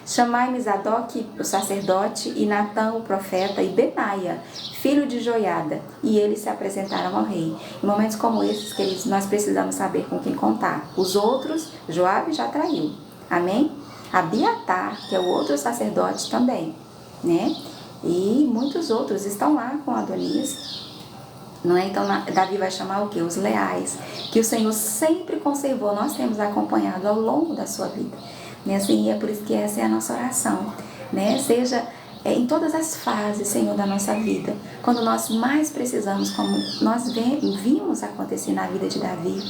chamai-me Zadok, o sacerdote, e Natã, o profeta, e Benaia, filho de Joiada, e eles se apresentaram ao rei. Em momentos como esses, queridos, nós precisamos saber com quem contar. Os outros, Joabe já traiu, amém? Abiatar, que é o outro sacerdote também, né? E muitos outros estão lá com Adonias. Não é? Então Davi vai chamar o que? Os leais, que o Senhor sempre conservou, nós temos acompanhado ao longo da sua vida, né? Assim, é por isso que essa é a nossa oração, né? Seja em todas as fases, Senhor, da nossa vida, quando nós mais precisamos, como nós vimos acontecer na vida de Davi,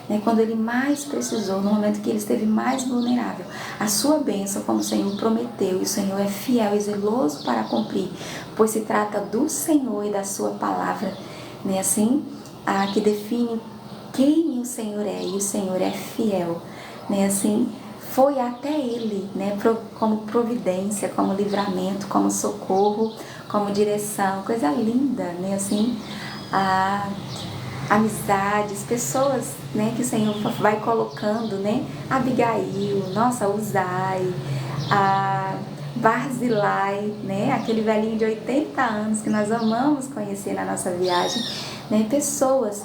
né? Quando ele mais precisou, no momento que ele esteve mais vulnerável, a sua bênção, como o Senhor prometeu, e o Senhor é fiel e zeloso para cumprir, pois se trata do Senhor e da sua palavra, né, assim, que define quem o Senhor é, e o Senhor é fiel, né, assim, foi até ele, né, como providência, como livramento, como socorro, como direção, coisa linda, né, assim, amizades, pessoas, né, que o Senhor vai colocando, né, Abigail, nossa, Uzai, Barzilai, né? Aquele velhinho de 80 anos que nós amamos conhecer na nossa viagem, né? Pessoas.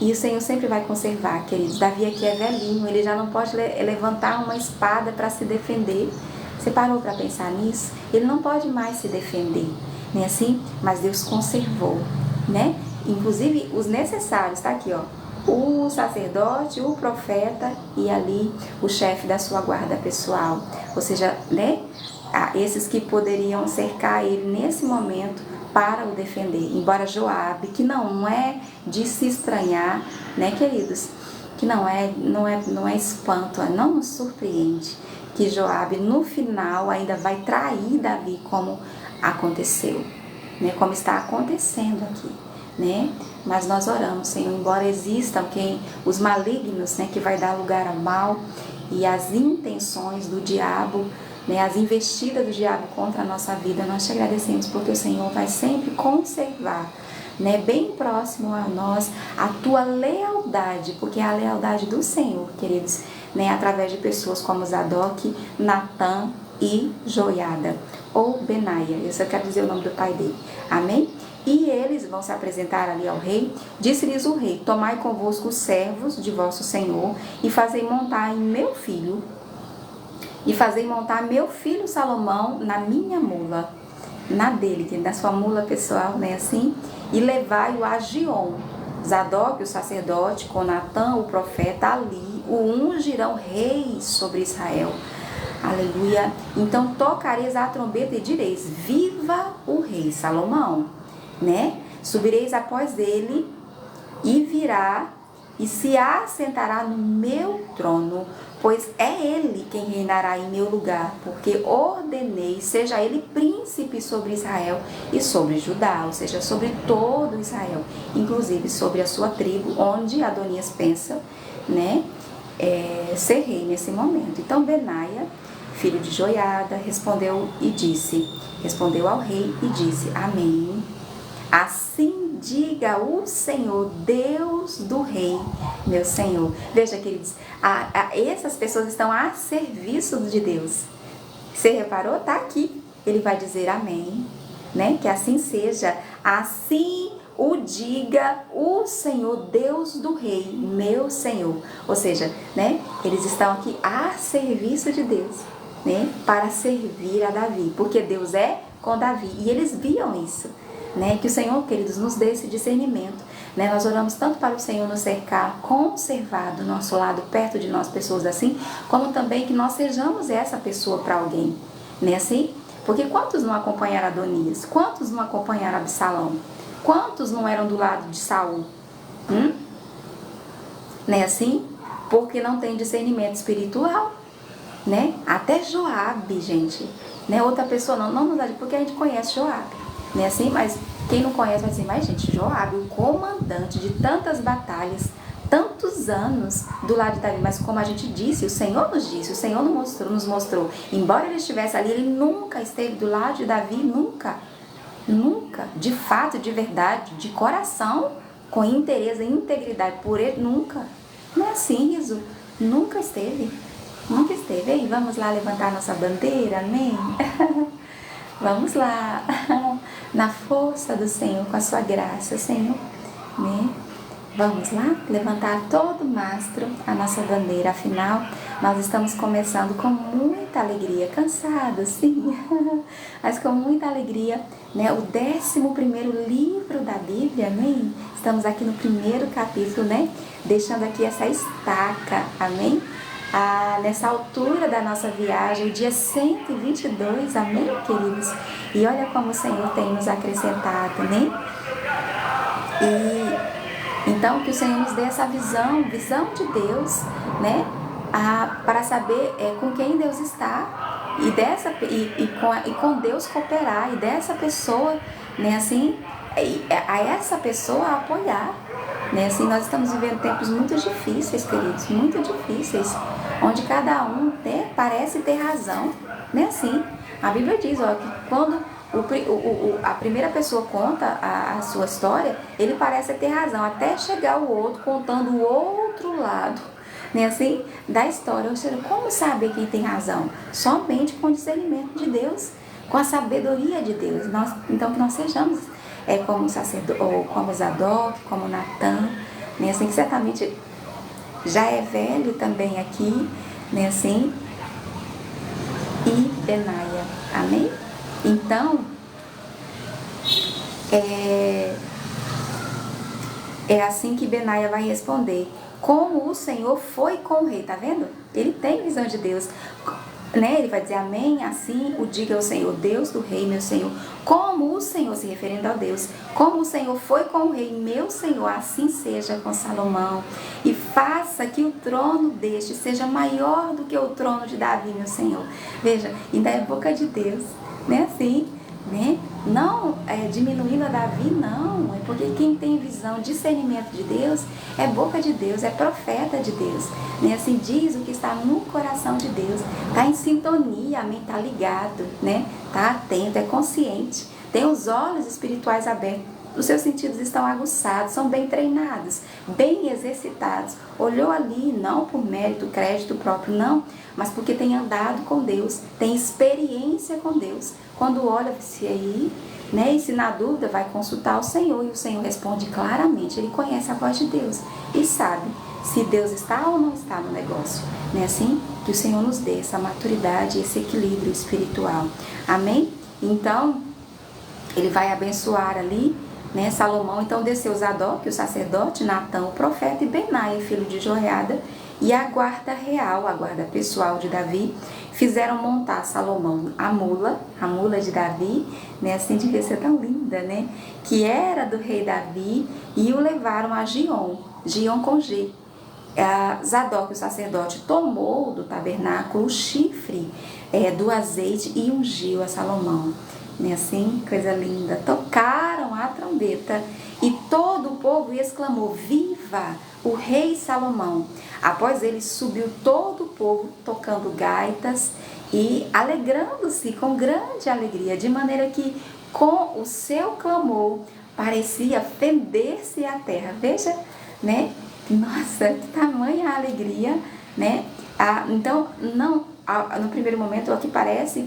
E o Senhor sempre vai conservar, queridos. Davi aqui é velhinho, ele já não pode levantar uma espada para se defender. Você parou para pensar nisso? Ele não pode mais se defender, né? Assim, mas Deus conservou, né? Inclusive os necessários, tá aqui, ó. O sacerdote, o profeta e ali o chefe da sua guarda pessoal. Ou seja, né? Esses que poderiam cercar ele nesse momento para o defender. Embora Joabe, que não é de se estranhar, né, queridos? Que não é espanto, não nos surpreende que Joabe no final ainda vai trair Davi, como aconteceu, né? Como está acontecendo aqui, né? Mas nós oramos, Senhor, embora existam os malignos, né, que vai dar lugar ao mal, e as intenções do diabo, né, as investidas do diabo contra a nossa vida, nós te agradecemos porque o Senhor vai sempre conservar, né, bem próximo a nós, a tua lealdade, porque é a lealdade do Senhor, queridos, né, através de pessoas como Zadok, Natã e Joiada, ou Benaia, eu só quero dizer o nome do pai dele, amém? E eles vão se apresentar ali ao rei. Disse-lhes o rei: tomai convosco os servos de vosso senhor e fazei montar meu filho Salomão na minha mula, na dele, na sua mula pessoal, né, assim, e levai-o a Gion, Zadok, o sacerdote, com Natã, o profeta, ali o ungirão rei sobre Israel. Aleluia. Então tocareis a trombeta e direis: viva o rei Salomão, né? Subireis após ele e virá e se assentará no meu trono, pois é ele quem reinará em meu lugar, porque ordenei, seja ele príncipe sobre Israel e sobre Judá, ou seja, sobre todo Israel, inclusive sobre a sua tribo, onde Adonias pensa, né, ser rei nesse momento. Então Benaia, filho de Joiada, respondeu ao rei e disse: amém. Assim diga o Senhor, Deus do rei, meu Senhor. Veja, queridos, essas pessoas estão a serviço de Deus. Você reparou? Tá aqui. Ele vai dizer amém, né? Que assim seja. Assim o diga o Senhor, Deus do rei, meu Senhor. Ou seja, né? Eles estão aqui a serviço de Deus, né? Para servir a Davi, porque Deus é com Davi. E eles viam isso. Né? Que o Senhor, queridos, nos dê esse discernimento, né? Nós oramos tanto para o Senhor nos cercar, conservar do nosso lado, perto de nós, pessoas assim, como também que nós sejamos essa pessoa para alguém, né? Assim? Porque quantos não acompanharam Adonias? Quantos não acompanharam Absalão? Quantos não eram do lado de Saul? Né? Assim? Porque não tem discernimento espiritual, né? Até Joabe, gente, né? Outra pessoa não nos dá, porque a gente conhece Joabe, né? Assim, mas quem não conhece vai dizer: mas gente, Joabe, o comandante de tantas batalhas, tantos anos do lado de Davi, mas como a gente disse, o Senhor nos disse, o Senhor nos mostrou, embora ele estivesse ali, ele nunca esteve do lado de Davi, nunca, de fato, de verdade, de coração, com interesse e integridade por ele, nunca. Não é assim, Riso, nunca esteve. Ei, vamos lá levantar nossa bandeira, amém? Vamos lá, na força do Senhor, com a sua graça, Senhor, né? Vamos lá levantar todo o mastro, a nossa bandeira. Afinal, nós estamos começando com muita alegria, cansados, sim, mas com muita alegria, né? O 11º livro da Bíblia, amém? Estamos aqui no 1º capítulo, né? Deixando aqui essa estaca, amém? Nessa altura da nossa viagem, o dia 122, amém, queridos? E olha como o Senhor tem nos acrescentado, né? E então que o Senhor nos dê essa visão de Deus, né? Para saber com quem Deus está e com Deus cooperar, e dessa pessoa, né, assim, a essa pessoa apoiar, né? Assim, nós estamos vivendo tempos muito difíceis, queridos, muito difíceis, onde cada um parece ter razão, né? Assim, a Bíblia diz, ó, que quando a primeira pessoa conta a sua história, ele parece ter razão, até chegar o outro contando o outro lado, né? Assim, da história. Ou seja, como saber quem tem razão? Somente com o discernimento de Deus, com a sabedoria de Deus. Então, que nós sejamos como sacerdote, ou como Zadok, como Natã, né? Assim, que certamente já é velho também aqui, né? Assim, e Benaia, amém? Então, é assim que Benaia vai responder: como o Senhor foi com o rei, tá vendo? Ele tem visão de Deus, né? Ele vai dizer amém, assim o diga ao Senhor, Deus do rei, meu Senhor. Como o Senhor, se referindo a Deus, como o Senhor foi com o rei, meu Senhor, assim seja com Salomão, e faça que o trono deste seja maior do que o trono de Davi, meu Senhor. Veja, ainda é boca de Deus, né? Assim, né? Não diminuindo a Davi, não, é porque quem tem visão, discernimento de Deus, é boca de Deus, é profeta de Deus, né? Assim, diz o que está no coração de Deus, está em sintonia, amém? Está ligado, né? Está atento, é consciente, tem os olhos espirituais abertos, os seus sentidos estão aguçados, são bem treinados, bem exercitados. Olhou ali, não por mérito, crédito próprio, não, mas porque tem andado com Deus, tem experiência com Deus. Quando olha, se aí, né, e se na dúvida, vai consultar o Senhor, e o Senhor responde claramente. Ele conhece a voz de Deus e sabe se Deus está ou não está no negócio. Não é assim? Que o Senhor nos dê essa maturidade, esse equilíbrio espiritual. Amém? Então, ele vai abençoar ali, né? Salomão então desceu Zadok, o sacerdote, Natã, o profeta, e Benaia, filho de Joiada, e a guarda real, a guarda pessoal de Davi, fizeram montar Salomão a mula de Davi, né? Assim devia ser tão linda, né? Que era do rei Davi, e o levaram a Gion com G. Zadok, o sacerdote, tomou do tabernáculo o chifre do azeite e ungiu a Salomão. Né? Assim, coisa linda. Tocaram a trombeta e todo o povo exclamou: viva o rei Salomão! Após ele subiu todo o povo tocando gaitas e alegrando-se com grande alegria, de maneira que com o seu clamor parecia fender-se a terra. Veja, né? Nossa, que tamanha alegria, né? Então, no primeiro momento, o que parece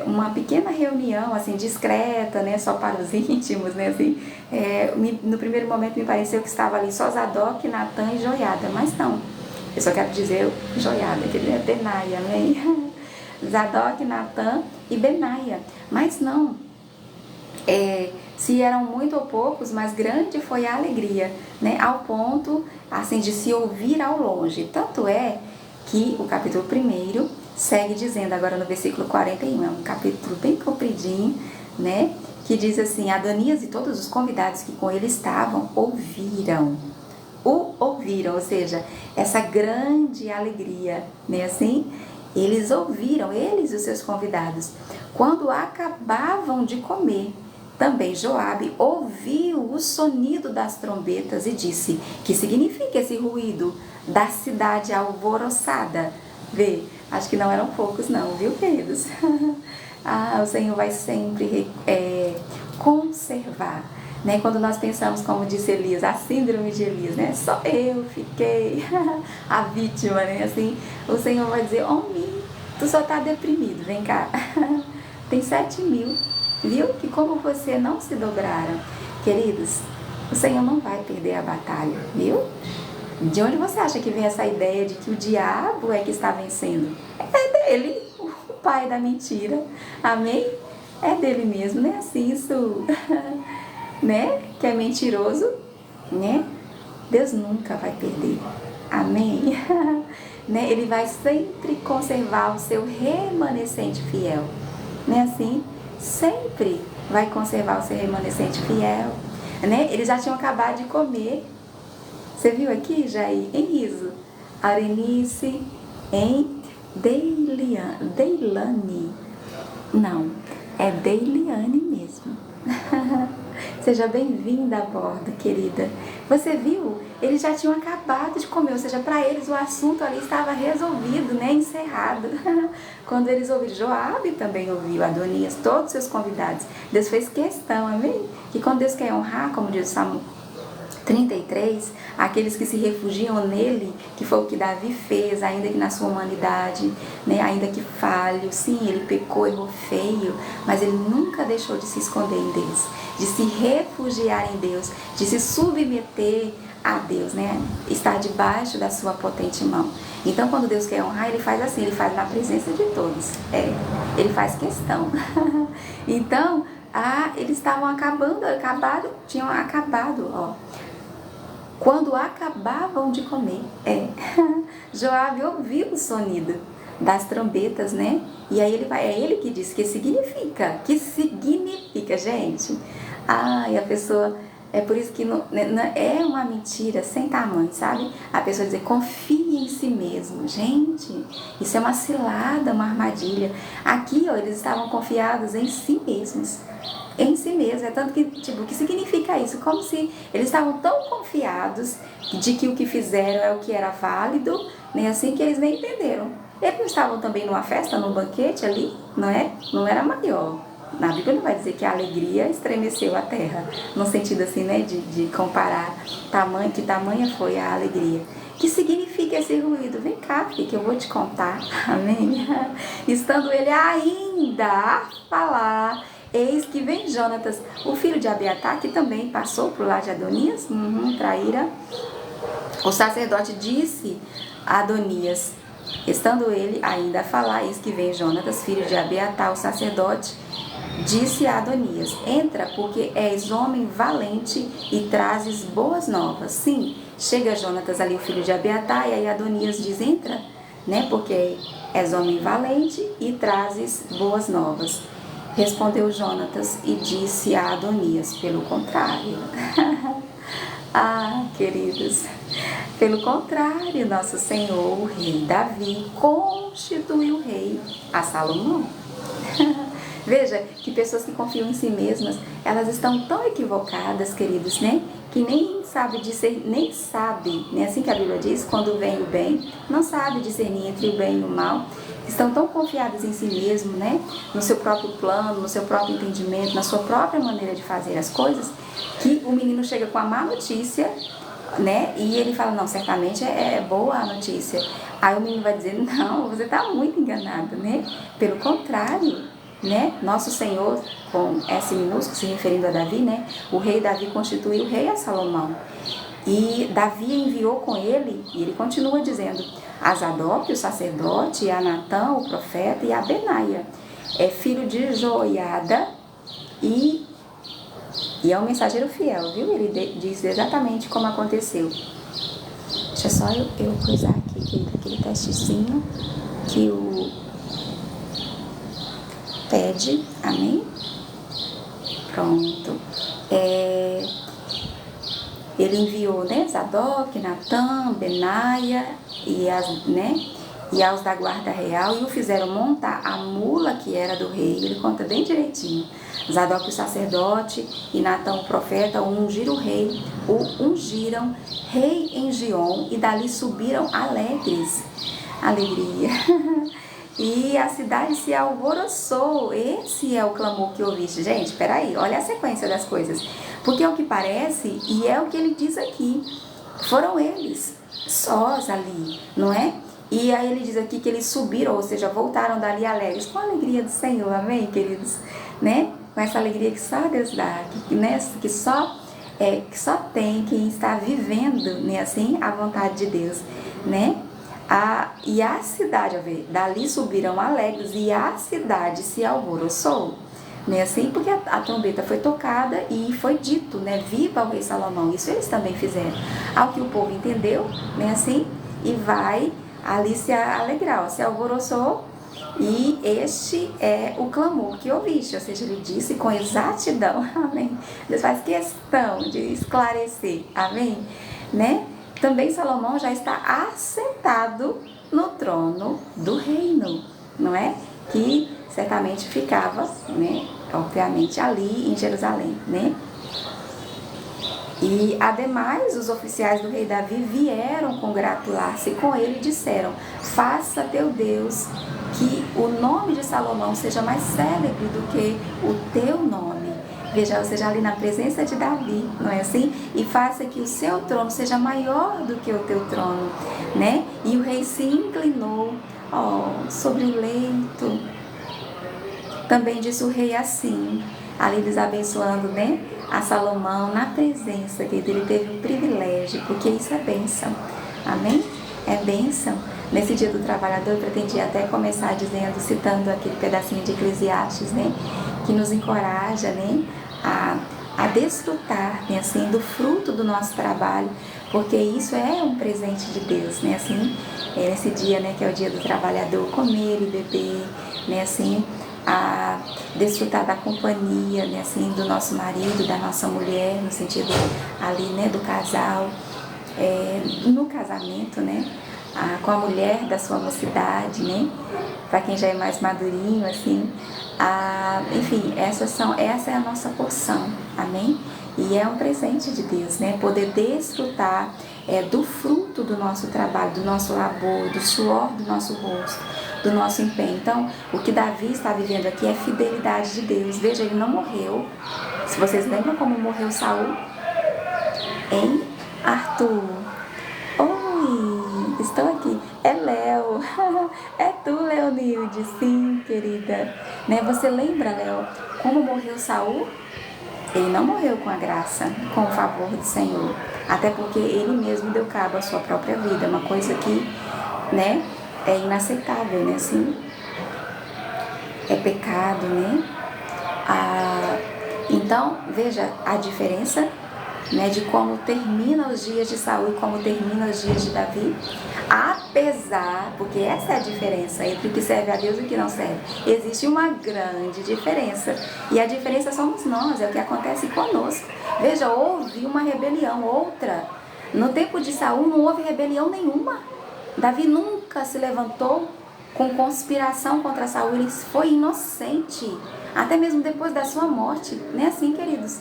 uma pequena reunião, assim, discreta, né? Só para os íntimos, né? Assim, no primeiro momento me pareceu que estava ali só Zadok, Natã e Joiada, mas não. Eu só quero dizer Joiada, que ele é Benaia, amém? Zadok, Natã e Benaia, mas não. Se eram muito ou poucos, mas grande foi a alegria, né? Ao ponto, assim, de se ouvir ao longe. Tanto é que o capítulo 1 segue dizendo, agora no versículo 41, é um capítulo bem compridinho, né? Que diz assim: Adonias e todos os convidados que com ele estavam ouviram, ou seja, essa grande alegria, né? Assim, eles ouviram, eles e os seus convidados, quando acabavam de comer. Também Joabe ouviu o sonido das trombetas e disse: que significa esse ruído da cidade alvoroçada? Vê, acho que não eram poucos não, viu, queridos? O Senhor vai sempre conservar, né? Quando nós pensamos, como disse Elias, a síndrome de Elias, né? Só eu fiquei a vítima, né? Assim, o Senhor vai dizer: homem, tu só tá deprimido, vem cá. Tem 7.000. Viu que como você não se dobraram? Queridos, o Senhor não vai perder a batalha, viu? De onde você acha que vem essa ideia de que o diabo é que está vencendo? É dele, o pai da mentira, amém? É dele mesmo, não é assim isso, né? Que é mentiroso, né? Deus nunca vai perder, amém? Né? Ele vai sempre conservar o seu remanescente fiel, não é assim? Sempre vai conservar o seu remanescente fiel, né? Eles já tinham acabado de comer. Você viu aqui, Jair? Em riso. Arenice, em Deilane. Não, é Deiliane mesmo. Seja bem-vinda a bordo, querida. Você viu? Eles já tinham acabado de comer, ou seja, para eles o assunto ali estava resolvido, né? Encerrado. Quando eles ouviram, Joabe também ouviu, Adonias, todos os seus convidados. Deus fez questão, amém? Que quando Deus quer honrar, como diz o Salmo 33, aqueles que se refugiam nele, que foi o que Davi fez, ainda que na sua humanidade, né, ainda que falho, sim, ele pecou, errou feio, mas ele nunca deixou de se esconder em Deus, de se refugiar em Deus, de se submeter a Deus, né, estar debaixo da sua potente mão. Então, quando Deus quer honrar, ele faz assim, ele faz na presença de todos, ele faz questão. Então, eles estavam tinham acabado, ó. Quando acabavam de comer, Joabe ouviu o sonido das trombetas, né? E aí é ele que diz que significa, gente. E a pessoa, é por isso que é uma mentira sem tamanho, sabe? A pessoa dizer, confia em si mesmo. Gente, isso é uma cilada, uma armadilha. Aqui, ó, eles estavam confiados em si mesmos. Em si mesmo, tanto que, o que significa isso? Como se eles estavam tão confiados de que o que fizeram é o que era válido, né? Assim que eles nem entenderam. Eles não estavam também numa festa, num banquete ali, não é? Não era maior. Na Bíblia não vai dizer que a alegria estremeceu a terra, no sentido assim, né? De comparar que tamanha foi a alegria. Que significa esse ruído? Vem cá, filho, que eu vou te contar, amém? Estando ele ainda a falar, eis que vem Jonatas, o filho de Abiatar, que também passou por lá de Adonias, traíra. O sacerdote disse a Adonias, estando ele ainda a falar, eis que vem Jonatas, filho de Abiatar, o sacerdote, disse a Adonias: entra, porque és homem valente e trazes boas novas. Sim, chega Jonatas ali, o filho de Abiatar, e aí Adonias diz: entra, né? Porque és homem valente e trazes boas novas. Respondeu Jonatas e disse a Adonias: pelo contrário. Ah, queridos, pelo contrário, nosso Senhor, o rei Davi, constituiu rei a Salomão. Veja que pessoas que confiam em si mesmas, elas estão tão equivocadas, queridos, né? Que nem sabe discernir, nem sabe, né? Assim que a Bíblia diz, quando vem o bem, não sabe discernir entre o bem e o mal. Estão tão confiadas em si mesmo, né? No seu próprio plano, no seu próprio entendimento, na sua própria maneira de fazer as coisas, que o menino chega com a má notícia, né? E ele fala: não, certamente é boa a notícia. Aí o menino vai dizer: não, você está muito enganado, né? Pelo contrário, né? Nosso Senhor, com S minúsculo, se referindo a Davi, né? O rei Davi constituiu rei a Salomão. E Davi enviou com ele, e ele continua dizendo, a Zadok, o sacerdote, e a Natã, o profeta, e a Benaia, filho de Joiada, e é um mensageiro fiel, viu? Ele diz exatamente como aconteceu. Deixa só eu coisar aqui, aquele testezinho que o pede, amém? Pronto. Ele enviou, né, Zadok, Natã, Benaia e aos da guarda real, e o fizeram montar a mula que era do rei. Ele conta bem direitinho. Zadok, o sacerdote, e Natã, o profeta, ungiram rei em Gion, e dali subiram alegres. Alegria. E a cidade se alvoroçou. Esse é o clamor que ouviste. Gente, peraí, olha a sequência das coisas. Porque é o que parece, e é o que ele diz aqui. Foram eles, sós ali, não é? E aí ele diz aqui que eles subiram, ou seja, voltaram dali alegres, com a alegria do Senhor, amém, queridos? Né? Com essa alegria que só Deus dá, que só tem quem está vivendo, né, assim, a vontade de Deus, né? E a cidade, dali subiram alegres, e a cidade se alvoroçou, né, assim, porque a trombeta foi tocada e foi dito, né, viva o rei Salomão. Isso eles também fizeram, ao que o povo entendeu, né, assim, e vai ali se alegrar, se alvoroçou, e este é o clamor que ouviste, ou seja, ele disse com exatidão, amém. Deus faz questão de esclarecer, amém, né? Também Salomão já está assentado no trono do reino, não é? Que certamente ficava, né, obviamente, ali em Jerusalém, né? E, ademais, os oficiais do rei Davi vieram congratular-se com ele e disseram: faça teu Deus que o nome de Salomão seja mais célebre do que o teu nome. Veja, ou seja, ali na presença de Davi, não é assim? E faça que o seu trono seja maior do que o teu trono, né? E o rei se inclinou, sobre o leito. Também disse o rei assim, ali eles abençoando, né, a Salomão na presença, que ele teve o privilégio, porque isso é bênção, amém? É bênção. Nesse dia do trabalhador, eu pretendia até começar dizendo, citando aquele pedacinho de Eclesiastes, né, que nos encoraja, né, a desfrutar, né, assim, do fruto do nosso trabalho, porque isso é um presente de Deus, né, assim, nesse dia, né, que é o dia do trabalhador, comer e beber, né, assim, a desfrutar da companhia, né, assim, do nosso marido, da nossa mulher, no sentido ali, né, do casal, no casamento, né, com a mulher da sua mocidade, né, para quem já é mais madurinho, assim, enfim, essa é a nossa porção, amém? E é um presente de Deus, né, poder desfrutar do fruto do nosso trabalho, do nosso labor, do suor do nosso rosto, do nosso empenho. Então, o que Davi está vivendo aqui é fidelidade de Deus. Veja, ele não morreu. Se vocês lembram como morreu Saul? Hein, Arthur? Oi, estou aqui. É Léo. É tu, Leonilde? Sim, querida. Né? Você lembra, Léo, como morreu Saul? Ele não morreu com a graça, com o favor do Senhor. Até porque ele mesmo deu cabo à sua própria vida. Uma coisa que, né, é inaceitável, né? Assim, é pecado, né? Então, veja a diferença, né, de como termina os dias de Saul e como termina os dias de Davi. Apesar, porque essa é a diferença entre o que serve a Deus e o que não serve. Existe uma grande diferença. E a diferença somos nós, é o que acontece conosco. Veja, houve uma rebelião, outra. No tempo de Saul não houve rebelião nenhuma. Davi nunca se levantou com conspiração contra Saul, ele foi inocente, até mesmo depois da sua morte. Não é assim, queridos?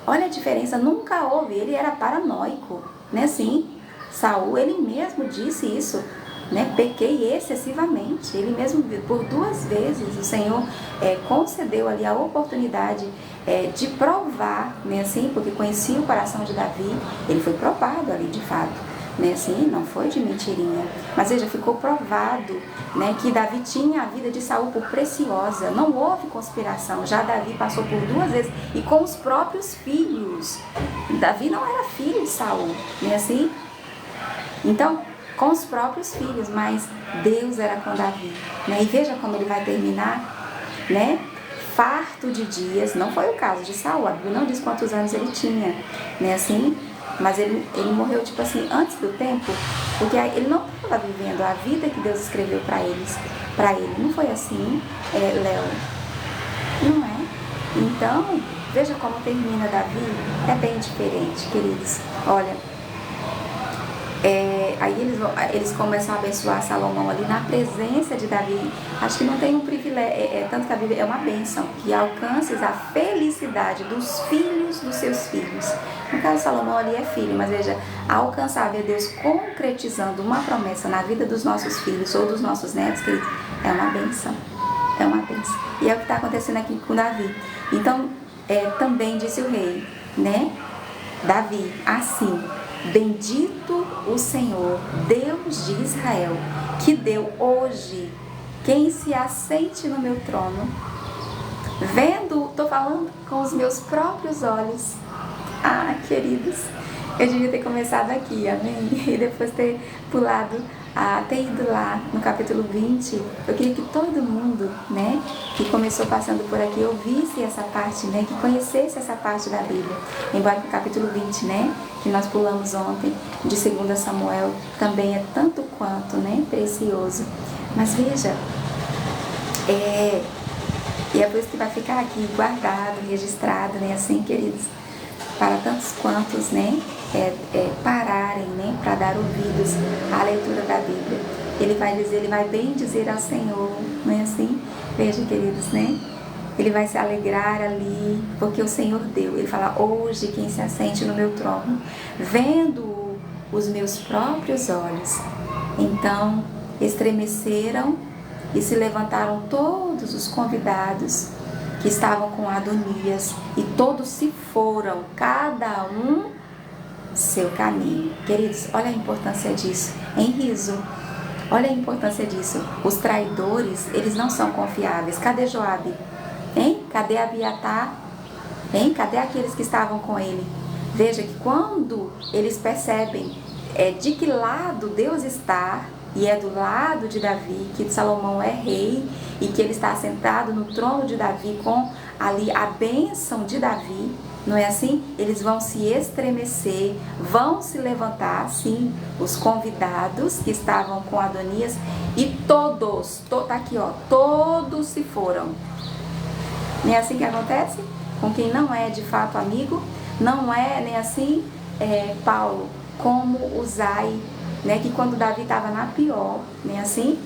Olha a diferença, nunca houve, ele era paranoico, não é assim? Saul, ele mesmo disse isso, né? Pequei excessivamente, ele mesmo, por 2 vezes, o Senhor concedeu ali a oportunidade de provar, né? Assim, porque conhecia o coração de Davi, ele foi provado ali de fato. Né, assim, não foi de mentirinha, mas veja, ficou provado, né, que Davi tinha a vida de Saul por preciosa, não houve conspiração. Já Davi passou por 2 vezes e com os próprios filhos. Davi não era filho de Saul, né, assim? Então, com os próprios filhos, mas Deus era com Davi, né? E veja como ele vai terminar, né? Farto de dias, não foi o caso de Saul, a Bíblia não diz quantos anos ele tinha, né, assim? Mas ele morreu, tipo assim, antes do tempo, porque ele não estava vivendo a vida que Deus escreveu para ele. Não foi assim, Léo? Não é? Então, veja como termina Davi, é bem diferente, queridos. Olha, aí eles começam a abençoar Salomão ali na presença de Davi. Acho que não tem um privilégio, tanto que a Bíblia é uma bênção, que alcances a felicidade dos filhos dos seus filhos. No caso, Salomão ali é filho, mas veja, alcançar, ver Deus concretizando uma promessa na vida dos nossos filhos ou dos nossos netos, queridos, é uma bênção. É uma bênção. E é o que está acontecendo aqui com Davi. Então, também disse o rei, né? Davi, assim: bendito o Senhor, Deus de Israel, que deu hoje quem se assente no meu trono, vendo, estou falando com os meus próprios olhos. Queridos, eu devia ter começado aqui, amém? E depois ter pulado, ter ido lá no capítulo 20. Eu queria que todo mundo, né, que começou passando por aqui, ouvisse essa parte, né, que conhecesse essa parte da Bíblia. Embora que o capítulo 20, né, que nós pulamos ontem, de 2 Samuel, também é tanto quanto, né, precioso. Mas veja, e é por isso que vai ficar aqui guardado, registrado, né, assim, queridos, para tantos quantos, né, pararem, né, para dar ouvidos à leitura da Bíblia. Ele vai dizer, ele vai bem dizer ao Senhor, não é assim? Veja, queridos, né? Ele vai se alegrar ali, porque o Senhor deu. Ele fala: hoje quem se assente no meu trono, vendo os meus próprios olhos. Então estremeceram e se levantaram todos os convidados que estavam com Adonias, e todos se foram, cada um seu caminho. Queridos, olha a importância disso, em riso. Olha a importância disso. Os traidores, eles não são confiáveis. Cadê Joabe? Hein? Cadê Abiatar? Hein? Cadê aqueles que estavam com ele? Veja que quando eles percebem de que lado Deus está, e é do lado de Davi, que Salomão é rei e que ele está sentado no trono de Davi com ali a bênção de Davi, não é assim? Eles vão se estremecer, vão se levantar, sim, os convidados que estavam com Adonias, e todos, tá aqui, ó, todos se foram. Não é assim que acontece? Com quem não é de fato amigo, não é nem assim, Paulo, como Uzai, né, que quando Davi estava na pior, né, assim,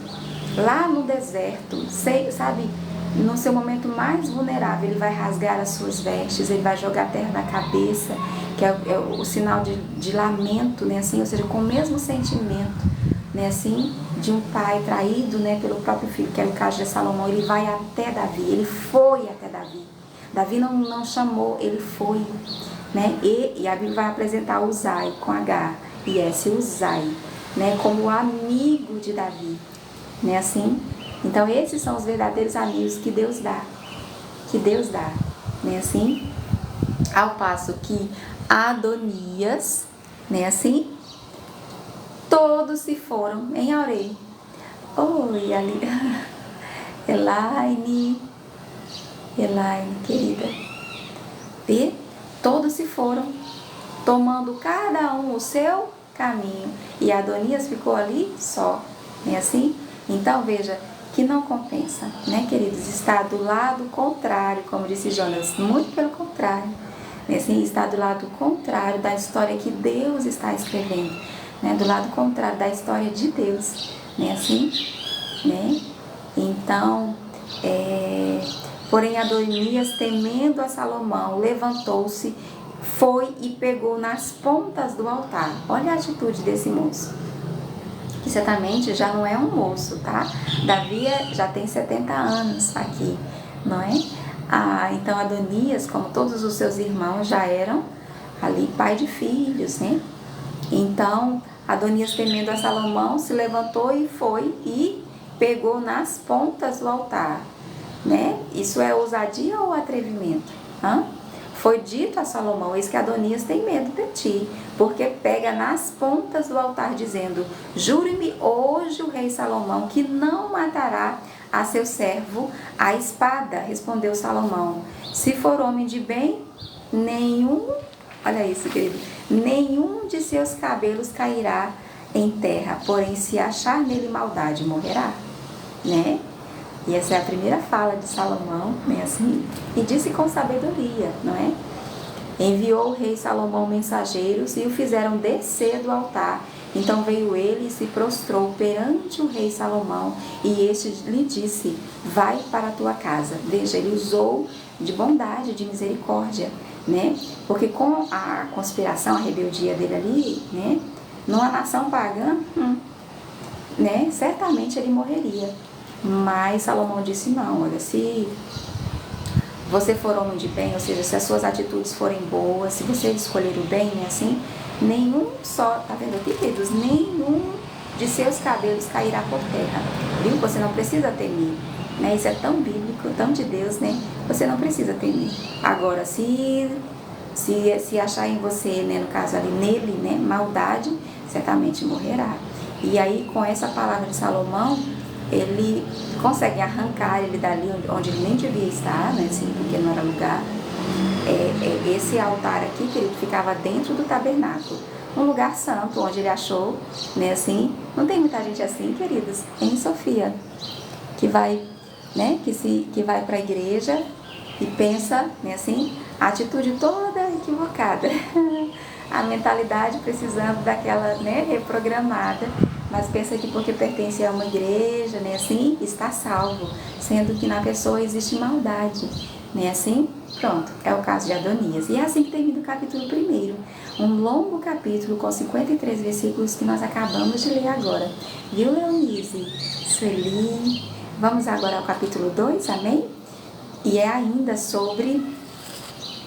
lá no deserto, sabe, no seu momento mais vulnerável, ele vai rasgar as suas vestes, ele vai jogar a terra na cabeça, que é o sinal de lamento, né, assim, ou seja, com o mesmo sentimento, né, assim, de um pai traído, né, pelo próprio filho, que é o caso de Salomão. Ele vai até Davi, ele foi até Davi. Davi não chamou, ele foi, né, e a Bíblia vai apresentar Uzai com H, e esse Uzai, né, como amigo de Davi, né, assim. Então esses são os verdadeiros amigos que Deus dá, né, assim. Ao passo que Adonias, né, assim, todos se foram em Aurei. Oi, ali, Elaine, Elaine, querida. E todos se foram, tomando cada um o seu caminho. E Adonias ficou ali só. Não é assim? Então, veja, que não compensa, né, queridos? Está do lado contrário, como disse Jonas, muito pelo contrário. Né, assim, está do lado contrário da história que Deus está escrevendo, né, do lado contrário da história de Deus, né, assim, né? Então, porém Adonias, temendo a Salomão, levantou-se, foi e pegou nas pontas do altar. Olha a atitude desse moço, que certamente já não é um moço, tá? Davi já tem 70 anos aqui, não é? Então Adonias, como todos os seus irmãos, já eram ali pai de filhos, né? Então Adonias, temendo a Salomão, se levantou e foi e pegou nas pontas do altar, né? Isso é ousadia ou atrevimento? Foi dito a Salomão: eis que Adonias tem medo de ti, porque pega nas pontas do altar, dizendo: jure-me hoje o rei Salomão que não matará a seu servo a espada. Respondeu Salomão: se for homem de bem, olha isso, querido, nenhum de seus cabelos cairá em terra, porém se achar nele maldade, morrerá, né? E essa é a primeira fala de Salomão, né, assim, e disse com sabedoria, não é? Enviou o rei Salomão mensageiros e o fizeram descer do altar. Então veio ele e se prostrou perante o rei Salomão, e este lhe disse: vai para a tua casa. Veja, ele usou de bondade, de misericórdia, né? Porque com a conspiração, a rebeldia dele ali, né, numa nação pagã, né, certamente ele morreria. Mas Salomão disse: não, olha, se você for homem de bem, ou seja, se as suas atitudes forem boas, se você escolher o bem, né, assim, nenhum só, tá vendo aqui, queridos? Nenhum de seus cabelos cairá por terra, viu? Você não precisa temer, né? Isso é tão bíblico, tão de Deus, né? Você não precisa temer. Agora, se achar em você, né, no caso ali, nele, né, maldade, certamente morrerá. E aí, com essa palavra de Salomão, ele consegue arrancar ele dali onde ele nem devia estar, né, assim, porque não era lugar. Esse altar aqui, querido, ficava dentro do tabernáculo, um lugar santo, onde ele achou, né, assim. Não tem muita gente assim, queridos, em Sofia, que vai, né, que vai para a igreja e pensa, né, assim, a atitude toda equivocada, a mentalidade precisando daquela, né, reprogramada, mas pensa que porque pertence a uma igreja, né, assim, está salvo, sendo que na pessoa existe maldade, né, assim. Pronto, é o caso de Adonias. E é assim que termina o capítulo 1, um longo capítulo com 53 versículos que nós acabamos de ler agora. Viu, Leonise? Sueli? Vamos agora ao capítulo 2, amém? E é ainda sobre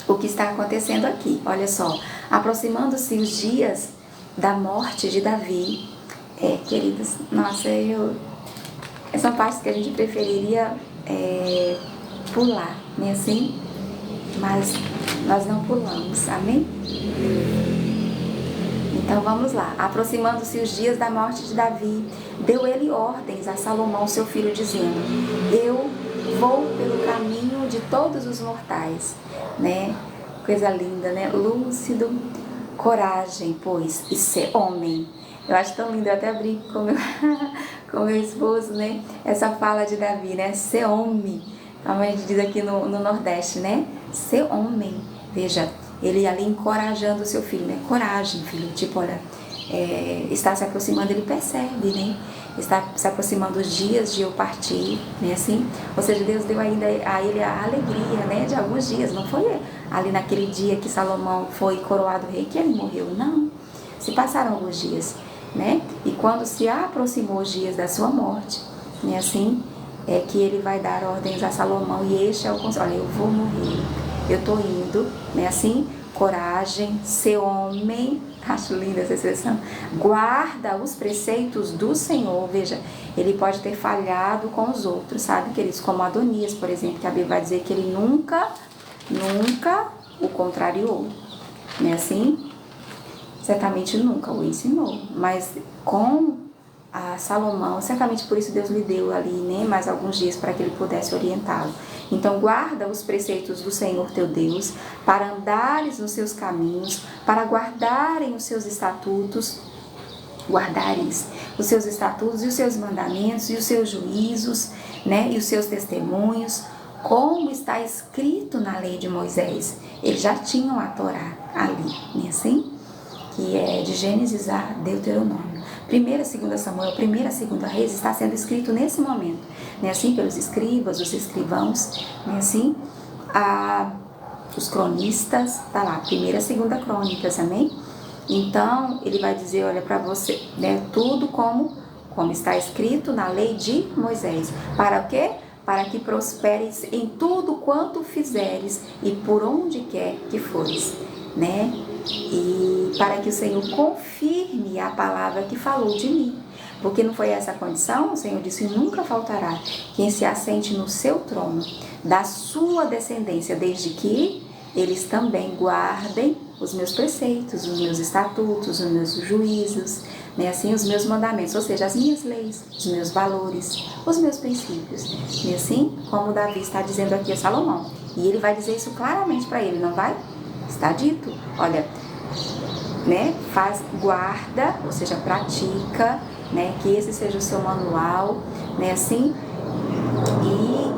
o que está acontecendo aqui. Olha só, aproximando-se os dias da morte de Davi. Queridos, nossa, essa parte que a gente preferiria pular, né, assim? Mas nós não pulamos, amém? Então vamos lá. Aproximando-se os dias da morte de Davi, deu ele ordens a Salomão, seu filho, dizendo: eu vou pelo caminho de todos os mortais, né? Coisa linda, né? Lúcido, coragem, pois, e ser homem. Eu acho tão lindo, eu até brinco com meu esposo, né? Essa fala de Davi, né? Ser homem, como a gente diz aqui no Nordeste, né? Ser homem. Veja, ele ali encorajando o seu filho, né? Coragem, filho. Tipo, olha, está se aproximando, ele percebe, né? Está se aproximando os dias de eu partir, né? Assim, ou seja, Deus deu ainda a ele a alegria, né? De alguns dias. Não foi ali naquele dia que Salomão foi coroado rei que ele morreu, não. Se passaram alguns dias, né? E quando se aproximou os dias da sua morte, né? Assim, é que ele vai dar ordens a Salomão, e este é o conselho: olha, eu vou morrer, eu tô indo, né? Assim, coragem, ser homem. Acho linda essa expressão. Guarda os preceitos do Senhor. Veja, ele pode ter falhado com os outros, sabe, queridos? Como Adonias, por exemplo, que a Bíblia vai dizer que ele nunca o contrariou, né? Assim, certamente nunca o ensinou, mas com a Salomão, certamente por isso Deus lhe deu ali, né, mais alguns dias para que ele pudesse orientá-lo. Então guarda os preceitos do Senhor teu Deus, para andares nos seus caminhos, para guardarem os seus estatutos, guardares os seus estatutos e os seus mandamentos e os seus juízos, né, e os seus testemunhos, como está escrito na lei de Moisés. Eles já tinham a Torá ali, né, assim? Que é de Gênesis a Deuteronômio. 1ª, 2ª Samuel, 1ª, 2ª Reis está sendo escrito nesse momento, né, assim, pelos escribas, os escrivãos, né, assim, os cronistas, tá lá, 1ª, 2ª Crônicas, amém? Então, ele vai dizer, olha, para você, né, tudo como está escrito na lei de Moisés. Para o quê? Para que prosperes em tudo quanto fizeres e por onde quer que fores, né? E para que o Senhor confirme a palavra que falou de mim. Porque não foi essa a condição? O Senhor disse, nunca faltará quem se assente no seu trono, da sua descendência, desde que eles também guardem os meus preceitos, os meus estatutos, os meus juízos, né, assim, os meus mandamentos, ou seja, as minhas leis, os meus valores, os meus princípios, né, assim como Davi está dizendo aqui a Salomão. E ele vai dizer isso claramente para ele, não vai? Está dito, olha, né, guarda, ou seja, pratica, né, que esse seja o seu manual, né, assim, e,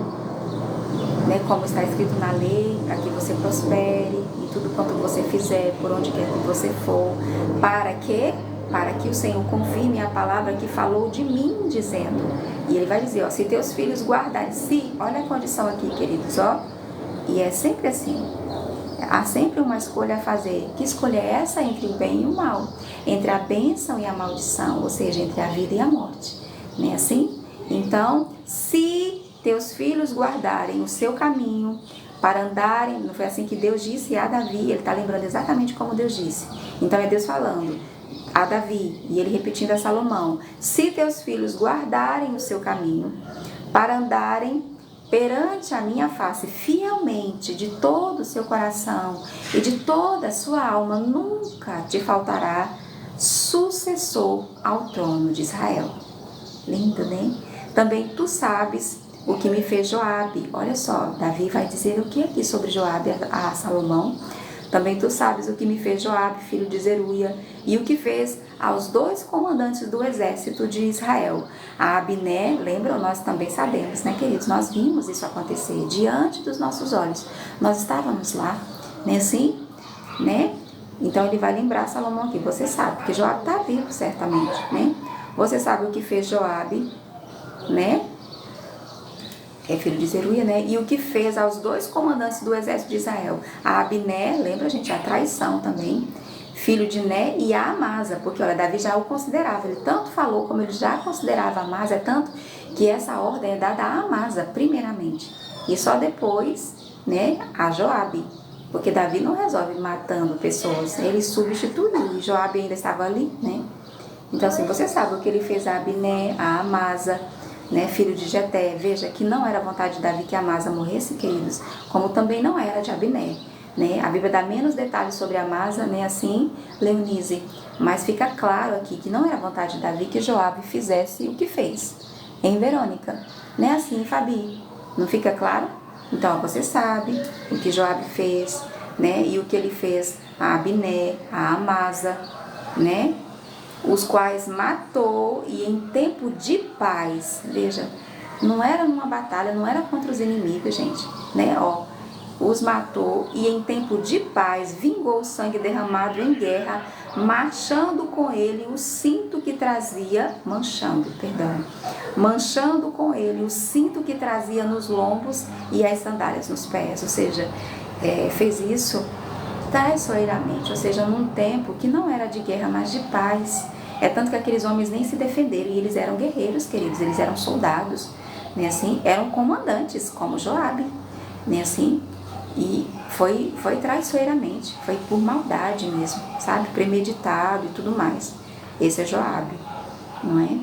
né, como está escrito na lei, para que você prospere em tudo quanto você fizer, por onde quer que você for, para que o Senhor confirme a palavra que falou de mim, dizendo. E ele vai dizer, ó, se teus filhos guardarem, olha a condição aqui, queridos, ó, e é sempre assim. Há sempre uma escolha a fazer. Que escolha é essa entre o bem e o mal? Entre a bênção e a maldição, ou seja, entre a vida e a morte. Não é assim? Então, se teus filhos guardarem o seu caminho para andarem, não foi assim que Deus disse a Davi, ele está lembrando exatamente como Deus disse. Então é Deus falando a Davi, e ele repetindo a Salomão, se teus filhos guardarem o seu caminho para andarem perante a minha face fielmente, de todo o seu coração e de toda a sua alma, nunca te faltará sucessor ao trono de Israel. Lindo, né? Também tu sabes o que me fez Joabe. Olha só, Davi vai dizer o que aqui sobre Joabe a Salomão. Também tu sabes o que me fez Joabe, filho de Zeruia, e o que fez aos 2 comandantes do exército de Israel. A Abiné, lembram? Nós também sabemos, né, queridos? Nós vimos isso acontecer diante dos nossos olhos. Nós estávamos lá, né, assim, né? Então ele vai lembrar Salomão aqui, você sabe, porque Joabe está vivo, certamente, né? Você sabe o que fez Joabe, né? É filho de Zeruia, né? E o que fez aos 2 comandantes do exército de Israel. A Abiné, lembra, gente, a traição também, filho de Né, e a Amasa, porque, olha, Davi já o considerava, ele tanto falou como ele já considerava a Amasa, é tanto que essa ordem é dada a Amasa, primeiramente, e só depois, né, a Joabe, porque Davi não resolve matando pessoas, ele substituiu, e Joabe ainda estava ali, né? Então, assim, você sabe o que ele fez a Abiné, a Amasa, né, filho de Jeté. Veja que não era vontade de Davi que Amasa morresse, queridos, como também não era de Abiné, né? A Bíblia dá menos detalhes sobre Amasa, né, assim, Leonise, mas fica claro aqui que não era vontade de Davi que Joabe fizesse o que fez em Verônica, né, assim, Fabi, não fica claro? Então, você sabe o que Joabe fez, né, e o que ele fez a Abiné, a Amasa, né, os quais matou, e em tempo de paz, veja, não era numa batalha, não era contra os inimigos, gente, né, ó, os matou, e em tempo de paz vingou o sangue derramado em guerra, manchando com ele o cinto que trazia, manchando com ele o cinto que trazia nos lombos e as sandálias nos pés, ou seja, fez isso traiçoeiramente, ou seja, num tempo que não era de guerra, mas de paz. É tanto que aqueles homens nem se defenderam, e eles eram guerreiros, queridos, eles eram soldados, né, assim, eram comandantes, como Joabe, né, assim, e foi traiçoeiramente, foi por maldade mesmo, sabe, premeditado e tudo mais. Esse é Joabe, não é?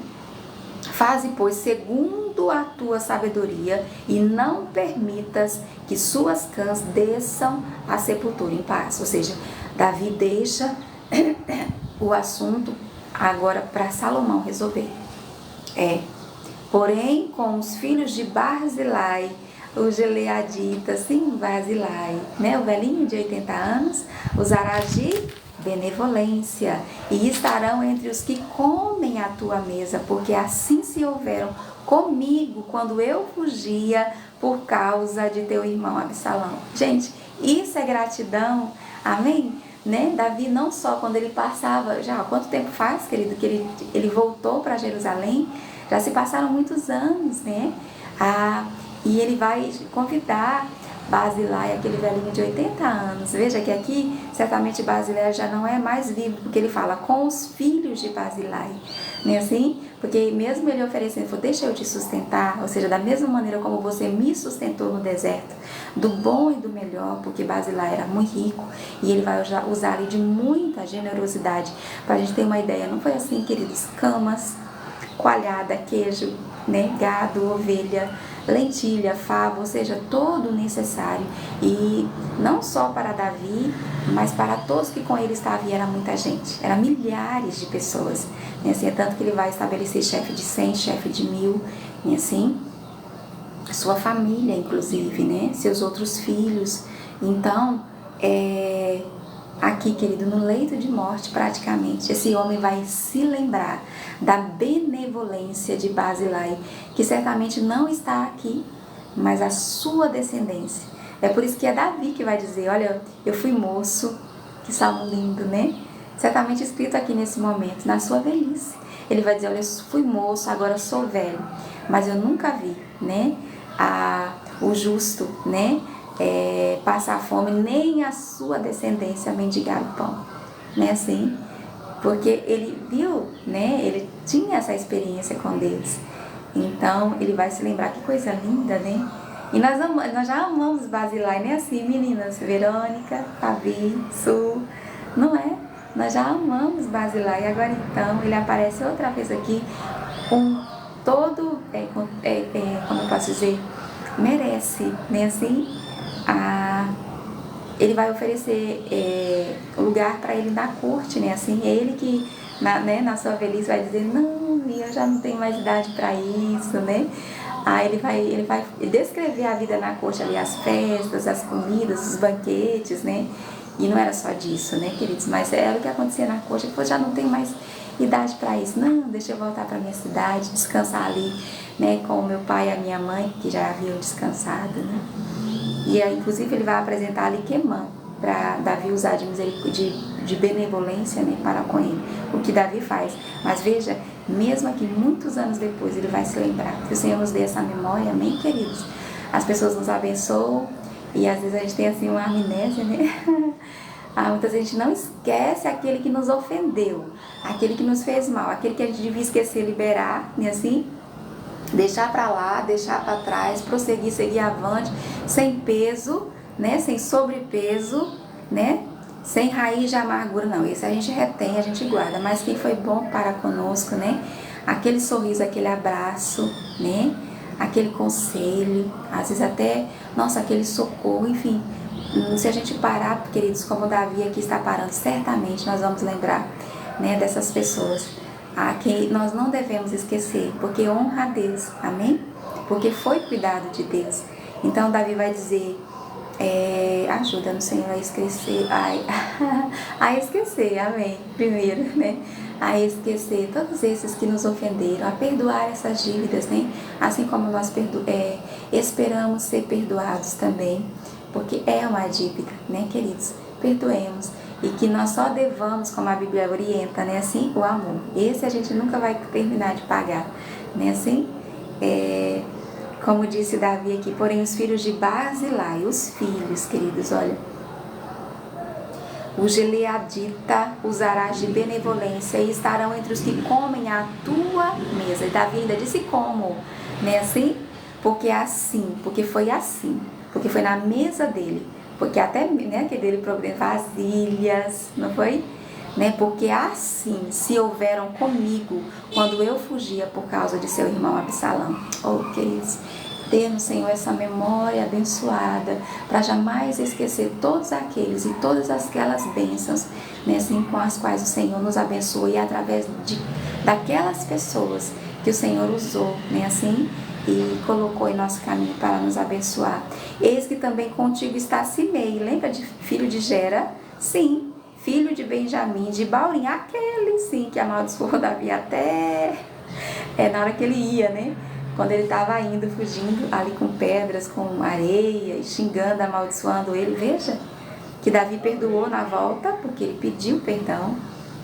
Faze, pois, segundo a tua sabedoria, e não permitas que suas cãs desçam à sepultura em paz. Ou seja, Davi deixa o assunto agora para Salomão resolver. Porém, com os filhos de Barzilai, o Gileadita, sim, Barzilai, né? O velhinho de 80 anos, usarás de benevolência e estarão entre os que comem a tua mesa, porque assim se houveram comigo quando eu fugia por causa de teu irmão Absalão. Gente, isso é gratidão, amém? Né? Davi não só quando ele passava, já quanto tempo faz, querido, que ele voltou para Jerusalém, já se passaram muitos anos, né? E ele vai convidar Barzilai, aquele velhinho de 80 anos. Veja que aqui, certamente Barzilai já não é mais vivo, porque ele fala com os filhos de Barzilai, não é assim? Porque mesmo ele oferecendo, falou, deixa eu te sustentar, ou seja, da mesma maneira como você me sustentou no deserto, do bom e do melhor, porque Barzilai era muito rico, e ele vai usar ali de muita generosidade, para a gente ter uma ideia. Não foi assim, queridos? Camas, coalhada, queijo, né? Gado, ovelha, lentilha, fava, ou seja, todo o necessário. E não só para Davi, mas para todos que com ele estavam, e era muita gente, eram milhares de pessoas, né? Assim, é tanto que ele vai estabelecer chefe de 100, chefe de 1000, e assim, sua família, inclusive, né? Seus outros filhos. Então, aqui, querido, no leito de morte, praticamente, esse homem vai se lembrar da benevolência de Barzilai, que certamente não está aqui, mas a sua descendência. É por isso que é Davi que vai dizer, olha, eu fui moço, que salmo lindo, né? Certamente escrito aqui nesse momento, na sua velhice. Ele vai dizer, olha, eu fui moço, agora sou velho, mas eu nunca vi, né? O justo, né? Passar fome, nem a sua descendência mendigar o pão, né? Assim, porque ele viu, né? Ele tinha essa experiência com Deus. Então, ele vai se lembrar, que coisa linda, né? E nós já amamos Barzilai, né? Assim, meninas, Verônica, Fabi, Su, não é? Nós já amamos Barzilai. Agora, então, ele aparece outra vez aqui com todo, como eu posso dizer, merece, né? Assim, ele vai oferecer lugar para ele na corte, né? Assim, ele que na sua velhice vai dizer, não, eu já não tenho mais idade para isso, né? Aí ele vai descrever a vida na corte ali, as festas, as comidas, os banquetes, né? E não era só disso, né, queridos? Mas era o que acontecia na corte. Ele falou, já não tenho mais idade para isso. Não, deixa eu voltar para minha cidade, descansar ali, né? Com o meu pai e a minha mãe, que já haviam descansado, né? E aí, inclusive, ele vai apresentar ali Quemã, para Davi usar de benevolência, né, para com ele. O que Davi faz. Mas veja, mesmo aqui, muitos anos depois, ele vai se lembrar. Que o Senhor nos dê essa memória, amém, queridos? As pessoas nos abençoam e às vezes a gente tem assim uma amnésia, né? Muitas vezes a gente não esquece aquele que nos ofendeu, aquele que nos fez mal, aquele que a gente devia esquecer, liberar, né, assim? Deixar para lá, deixar para trás, prosseguir, seguir avante, sem peso, né? Sem sobrepeso, né? Sem raiz de amargura, não. Esse a gente retém, a gente guarda. Mas quem foi bom para conosco, né? Aquele sorriso, aquele abraço, né? Aquele conselho, às vezes até, nossa, aquele socorro, enfim. Se a gente parar, queridos, como Davi aqui está parando, certamente nós vamos lembrar, né, dessas pessoas a quem nós não devemos esquecer, porque honra a Deus, amém? Porque foi cuidado de Deus. Então Davi vai dizer, ajuda-nos, Senhor, a esquecer, a esquecer, amém? Primeiro, né? A esquecer todos esses que nos ofenderam, a perdoar essas dívidas, né? Assim como nós esperamos ser perdoados também, porque é uma dívida, né, queridos? Perdoemos. E que nós só devamos, como a Bíblia orienta, né, assim, o amor. Esse a gente nunca vai terminar de pagar, né, assim? Como disse Davi aqui, porém os filhos de Barzilai, os filhos, queridos, olha, o Gileadita usarás de benevolência e estarão entre os que comem a tua mesa. E Davi ainda disse como, né, assim? Porque foi assim, porque foi na mesa dele. Porque até, né, que dele problema, vasilhas, não foi? Né? Porque assim se houveram comigo quando eu fugia por causa de seu irmão Absalão. Oh, queridos, dê-nos, Senhor, essa memória abençoada, para jamais esquecer todos aqueles e todas aquelas bênçãos, né, assim, com as quais o Senhor nos abençoa, e através daquelas pessoas que o Senhor usou, né, assim, e colocou em nosso caminho para nos abençoar. Eis que também contigo está Simei, lembra de filho de Gera? Sim, filho de Benjamim, de Baurim, aquele sim que amaldiçoou Davi até na hora que ele ia, né? Quando ele estava indo, fugindo ali com pedras, com areia, e xingando, amaldiçoando ele. Veja que Davi perdoou na volta, porque ele pediu perdão,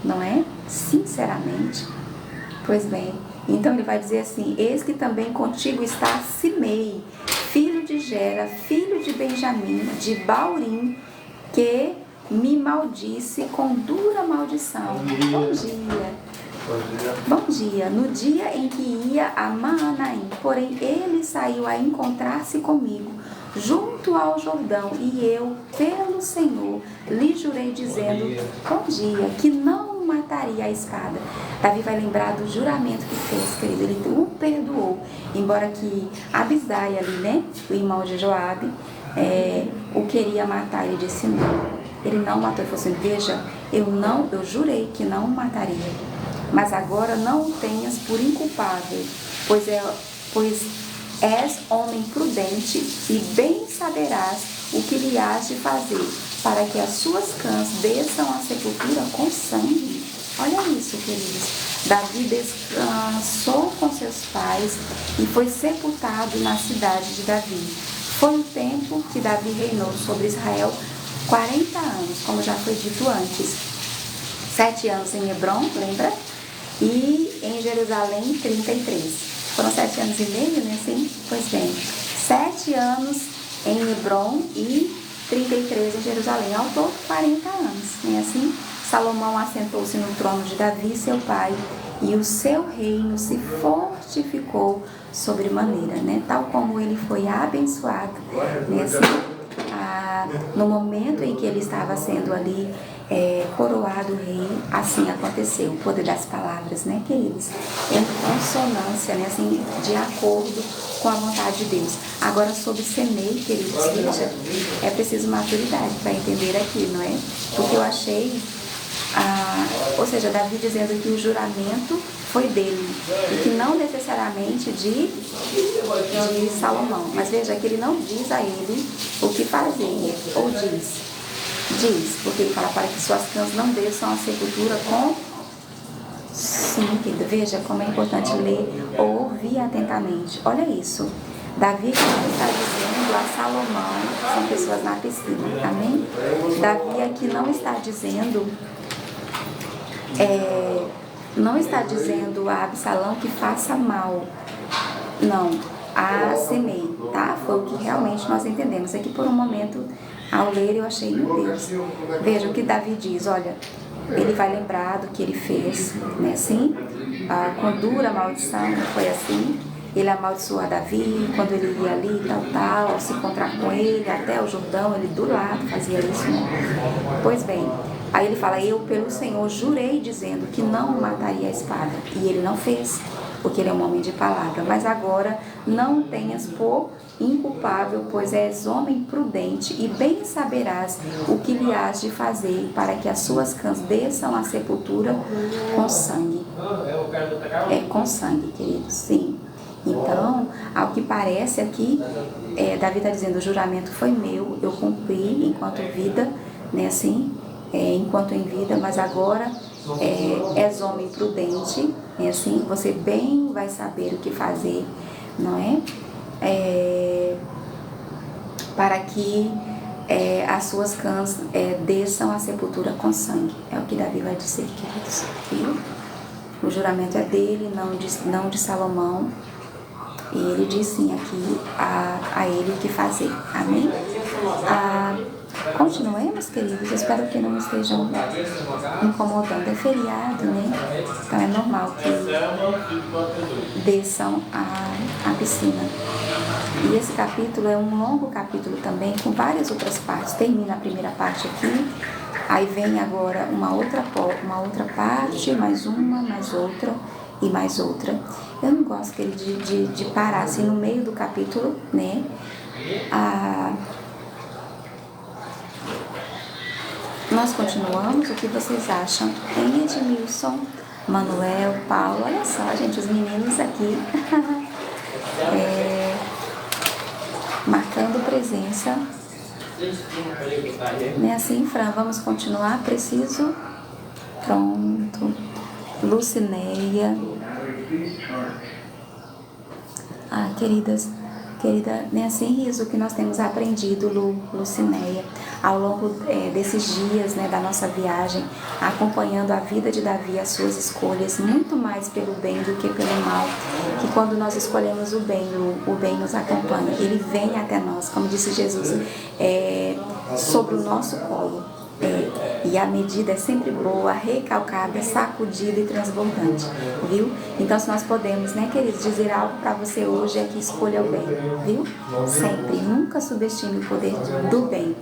não é? Sinceramente. Pois bem, então ele vai dizer assim: eis que também contigo está Simei, filho de Gera, filho de Benjamim, de Baurim, que me maldisse com dura maldição. Bom dia. Bom dia. No dia em que ia a Maanaim, porém ele saiu a encontrar-se comigo junto ao Jordão, e eu, pelo Senhor, lhe jurei dizendo: bom dia, que não o mataria a espada. Davi vai lembrar do juramento que fez, querido. Ele o perdoou, embora que Abisai ali, né, o irmão de Joabe, o queria matar. Ele disse não. Ele não matou. Ele falou assim: veja, eu jurei que não o mataria, mas agora não o tenhas por inculpável, pois és homem prudente e bem saberás o que lhe has de fazer, para que as suas cãs desçam à sepultura com sangue. Olha isso, queridos. Davi descansou com seus pais e foi sepultado na cidade de Davi. Foi o tempo que Davi reinou sobre Israel 40 anos, como já foi dito antes. 7 anos em Hebrom, lembra? E em Jerusalém 33. Foram 7 anos e meio, né? Sim? Pois bem, 7 anos em Hebrom e 33 em Jerusalém. Ao todo 40 anos, né? Assim, Salomão assentou-se no trono de Davi, seu pai, e o seu reino se fortificou sobremaneira, né? Tal como ele foi abençoado, né? Assim, no momento em que ele estava sendo ali coroado rei, assim aconteceu. O poder das palavras, né, queridos? Em consonância, né, assim, de acordo com a vontade de Deus. Agora, sobre Semei, queridos, veja, é preciso maturidade para entender aqui, não é? Porque eu achei, ou seja, Davi dizendo que o juramento foi dele e que não necessariamente de Salomão. Mas veja que ele não diz a ele o que fazer, ou diz, porque ele fala para que suas cãs não desçam à sepultura com... Sim, querida, veja como é importante ler ou ouvir atentamente. Olha isso. Davi que não está dizendo a Salomão, são pessoas na piscina, amém? Davi aqui não está dizendo a Absalão que faça mal, não, a Semei, tá? Foi o que realmente nós entendemos. Aqui por um momento, ao ler, eu achei, meu Deus, veja o que Davi diz. Olha, ele vai lembrar do que ele fez, né, assim, com dura maldição, foi assim. Ele amaldiçoou a Davi, quando ele ia ali, tal, se encontrar com ele, até o Jordão, ele do lado fazia isso, né? Pois bem, aí ele fala: eu pelo Senhor jurei dizendo que não o mataria a espada, e ele não fez, porque ele é um homem de palavra. Mas agora não tenhas por inculpável, pois és homem prudente e bem saberás o que lhe has de fazer, para que as suas cãs desçam à sepultura com sangue. É com sangue, querido, sim. Então, ao que parece aqui, Davi está dizendo: o juramento foi meu, eu cumpri enquanto vida, né, assim, enquanto em vida, mas agora és homem prudente, né, assim, você bem vai saber o que fazer, não é? Para que as suas cãs desçam à sepultura com sangue. É o que Davi vai dizer, queridos, viu? O juramento é dele, não de Salomão. E ele diz sim aqui a ele o que fazer. Amém? Continuemos, queridos. Eu espero que não estejam incomodando. É feriado, né? Então é normal que desçam a piscina. E esse capítulo é um longo capítulo também, com várias outras partes. Termina a primeira parte aqui, aí vem agora uma outra parte, mais uma, mais outra e mais outra. Eu não gosto de parar assim no meio do capítulo, né? Nós continuamos. O que vocês acham? Em Edmilson, Manuel, Paulo, olha só, gente, os meninos aqui marcando presença. Não é assim, Fran? Vamos continuar? Preciso? Pronto. Lucineia. Querida, nem assim, Riso, que nós temos aprendido, Lucineia, ao longo desses dias, né, da nossa viagem, acompanhando a vida de Davi, as suas escolhas, muito mais pelo bem do que pelo mal, que quando nós escolhemos o bem nos acompanha, ele vem até nós, como disse Jesus, sobre o nosso colo. E a medida é sempre boa, recalcada, sacudida e transbordante, viu? Então, se nós podemos, né, queridos, dizer algo para você hoje, é que escolha o bem, viu? Sempre, nunca subestime o poder do bem,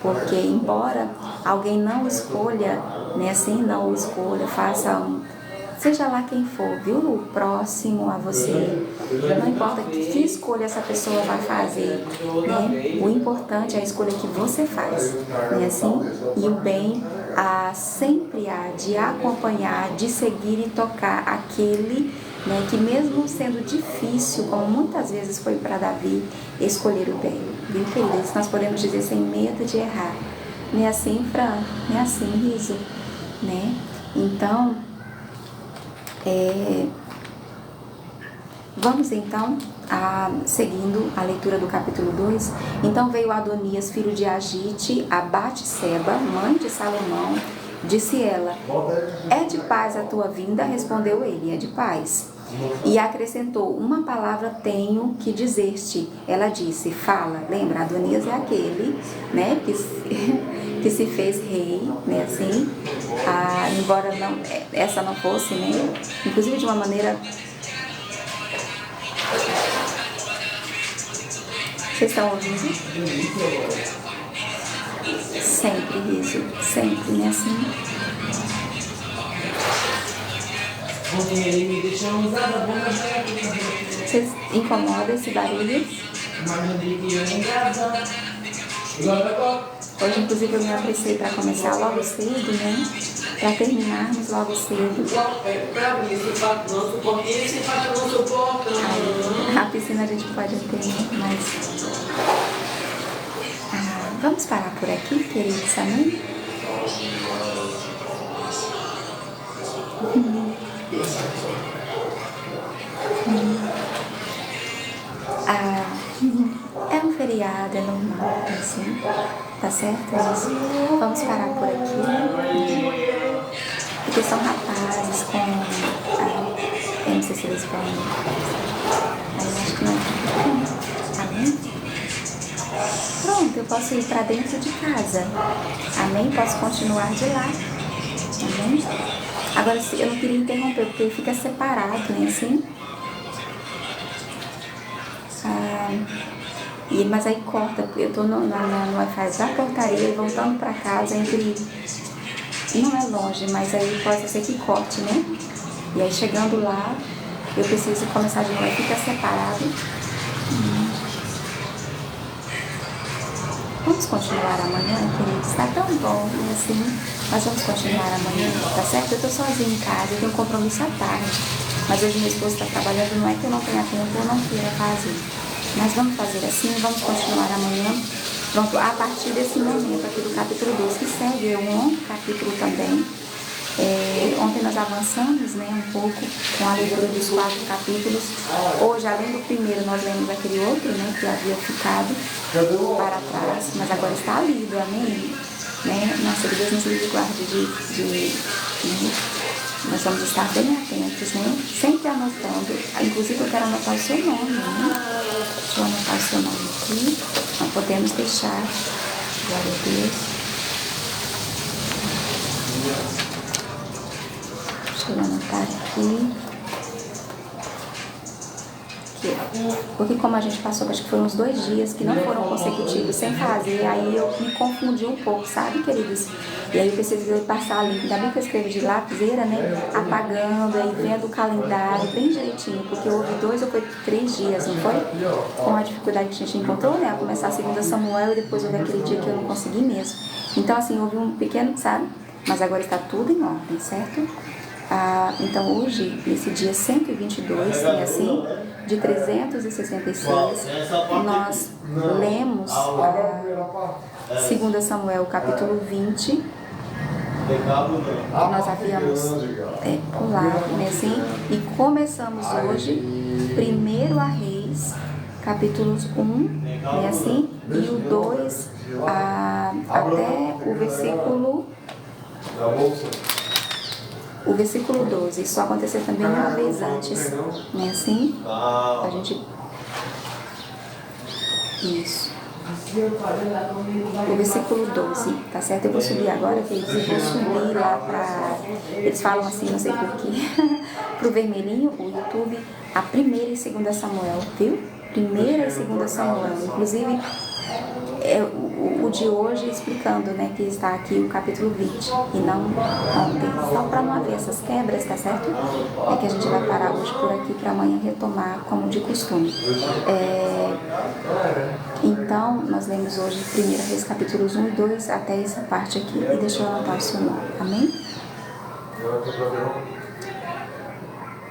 porque embora alguém não escolha, né, assim, não o escolha, seja lá quem for, viu? O próximo a você, não importa que escolha essa pessoa vai fazer, né? O importante é a escolha que você faz, né? Assim, e o bem sempre há de acompanhar, de seguir e tocar aquele, né, que mesmo sendo difícil, como muitas vezes foi para Davi, escolher o bem, viu, queridos? Nós podemos dizer sem medo de errar, não é assim, Fran? Não é assim, Riso, né? Então, vamos então, seguindo a leitura do capítulo 2. Então veio Adonias, filho de Agite, a Batseba, mãe de Salomão. Disse ela: é de paz a tua vinda? Respondeu ele: é de paz. E acrescentou: uma palavra tenho que dizer-te. Ela disse: fala. Lembra, Adonias é aquele, né, que se fez rei, né, assim, embora essa não fosse, né, inclusive de uma maneira... Vocês estão ouvindo? Sempre, Riso, sempre, né, assim. Vocês incomodam esse barulho? Hoje, inclusive, eu me apressei para começar logo cedo, né? Para terminarmos logo cedo. A piscina a gente pode ter, mas... vamos parar por aqui, queridos, amém? É um feriado, é normal, assim, tá certo? Vamos parar por aqui, porque são rapazes com... eu não sei se eles vão... eu acho que não. Amém? Pronto, eu posso ir pra dentro de casa, amém? Posso continuar de lá, amém? Agora, eu não queria interromper, porque fica separado, né, assim... mas aí corta, eu tô no Wi-Fi da portaria e voltando pra casa, não é longe, mas aí pode ser que corte, né? E aí chegando lá, eu preciso começar de novo, aí fica separado. Vamos continuar amanhã, queridos? Tá tão bom, assim, mas vamos continuar amanhã, tá certo? Eu tô sozinha em casa, eu tenho um compromisso à tarde, mas hoje meu esposo tá trabalhando, não é que eu não tenha tempo, eu não queira fazer. Mas vamos fazer assim, vamos continuar amanhã. Pronto, a partir desse momento aqui do capítulo 2, que segue um longo capítulo também. Ontem nós avançamos, né, um pouco com a leitura dos 4 capítulos. Hoje, além do primeiro, nós lemos aquele outro, né, que havia ficado para trás, mas agora está lido, amém? Né? Nossa, Deus nos livre e guarde nós vamos estar bem atentos, né? Sempre anotando. Inclusive, eu quero anotar o seu nome, né? Deixa eu anotar o seu nome aqui. Não podemos deixar. Glória a Deus. Deixa eu anotar aqui. Porque como a gente passou, acho que foram uns 2 dias que não foram consecutivos sem fazer, aí eu me confundi um pouco, sabe, queridos? E aí eu precisei passar ali, ainda bem que eu escrevi de lapiseira, né, apagando, aí vendo o calendário bem direitinho, porque houve 2 ou 3 dias, não foi? Com a dificuldade que a gente encontrou, né, a começar a segunda Samuel e depois houve aquele dia que eu não consegui mesmo. Então, assim, houve um pequeno, sabe? Mas agora está tudo em ordem, certo? Então hoje, nesse dia 122, né, assim, de 366, nós lemos 2 Samuel capítulo 20, nós havíamos pulado, né, assim, e começamos hoje 1 Reis, capítulos 1, né, assim, e o 2 até o versículo 12. Isso aconteceu também uma vez antes, né, assim, a gente... Isso. O versículo 12, tá certo? Eu vou subir agora, queridos, eu vou subir lá pra... Eles falam assim, não sei porquê, pro vermelhinho, o YouTube, a 1ª e 2 Samuel, viu? 1ª e 2 Samuel, inclusive o de hoje explicando, né, que está aqui o capítulo 20 e não ontem, só para não haver essas quebras, tá certo? É que a gente vai parar hoje por aqui para amanhã retomar como de costume. Então, nós lemos hoje 1 Reis capítulos 1 e 2 até essa parte aqui, e deixa eu anotar o seu nome, amém?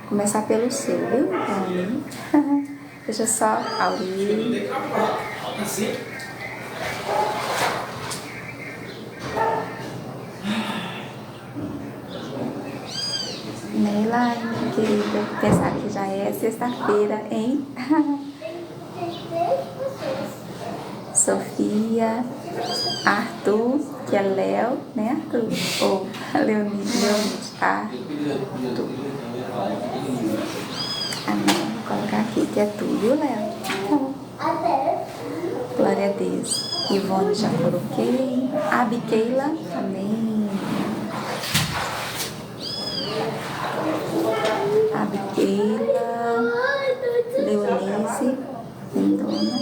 Começar pelo seu, viu? Amém. Deixa só abrir. Neila, minha querida, pensar que já é sexta-feira, hein? Sofia, Arthur, que é Léo, né, Arthur? Ou Leonide, Arthur. Amém. Vou colocar aqui que é tu, viu, Léo? Então, glória a Deus. Ivone já coloquei. Abiqueila, amém. Abiqueila, Leonice, Lindona,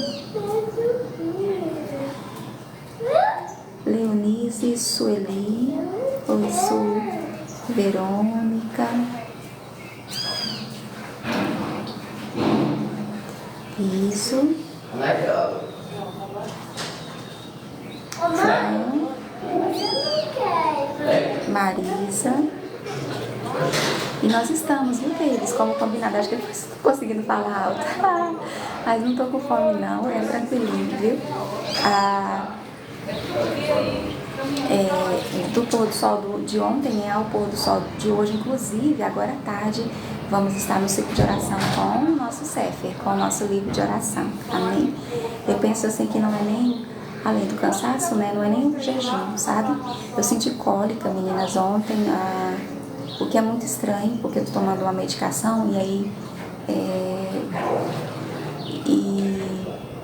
Leonice, Sueli, ou Su, Verônica, isso, Marisa. E nós estamos, viu, queridos? Como combinado, acho que eu não estou conseguindo falar alto, mas não estou com fome não, é tranquilinho, viu? Do pôr do sol de ontem ao pôr do sol de hoje, inclusive, agora à tarde, vamos estar no ciclo de oração com o nosso Sefer, com o nosso livro de oração, amém? Eu penso assim que não é nem, além do cansaço, né, não é nem o jejum, sabe? Eu senti cólica, meninas, ontem, o que é muito estranho, porque eu tô tomando uma medicação e aí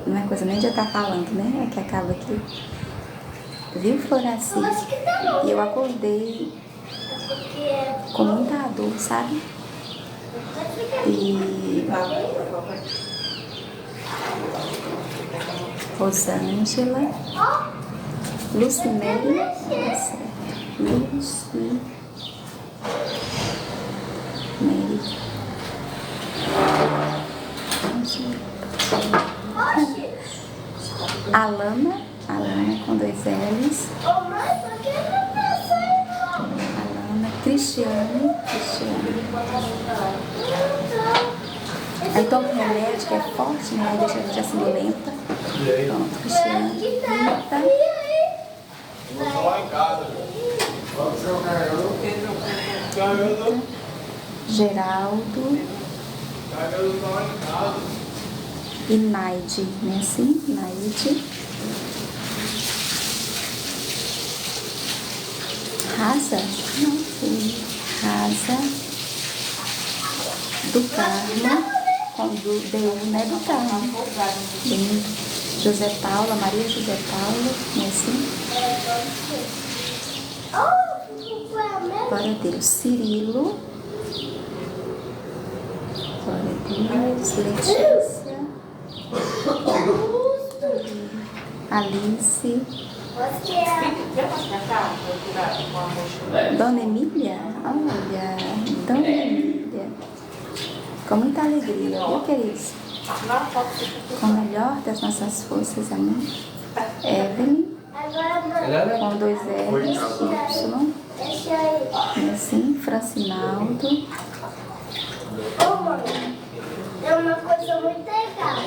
não é coisa nem de eu estar falando, né? É que acaba que... Viu, Floraci? E eu acordei com muita dor, sabe? E... Rosângela, Lucimeire, Alana com 2 L's. Alana, Cristiane. Aí toma um remédio que é forte, né? Aí deixa a gente assim lenta. Pronto, Cristiane, Rita. Geraldo e Naide, né, assim? Naide. Raza? Não sei. Raza. Do Carmo, com do né, do Carmo. José Paula, Maria José Paula, né, assim? Glória a Deus. Cirilo. Glória a Deus. Letícia. Alice. Dona Emília? Olha, Dona Emília. Com muita alegria, viu, queridos? Com a melhor das nossas forças, amém? Evelyn. Com 2 L's, Y. Assim, Francinaldo. Ô mãe, é uma coisa muito legal.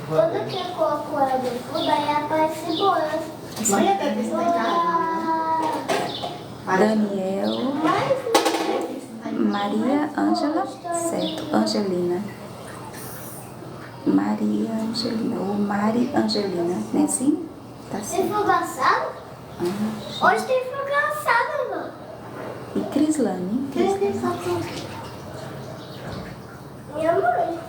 Quando que eu coloco ela no fundo, aí aparece bolas. Mãe, até desse Daniel. Maria Ângela, certo, Angelina. Maria Angelina, ou Mari Angelina, não é assim? Tá Tem certo. fogo assado? Hoje tem fogo assado, mano. E Crislane. Minha mãe.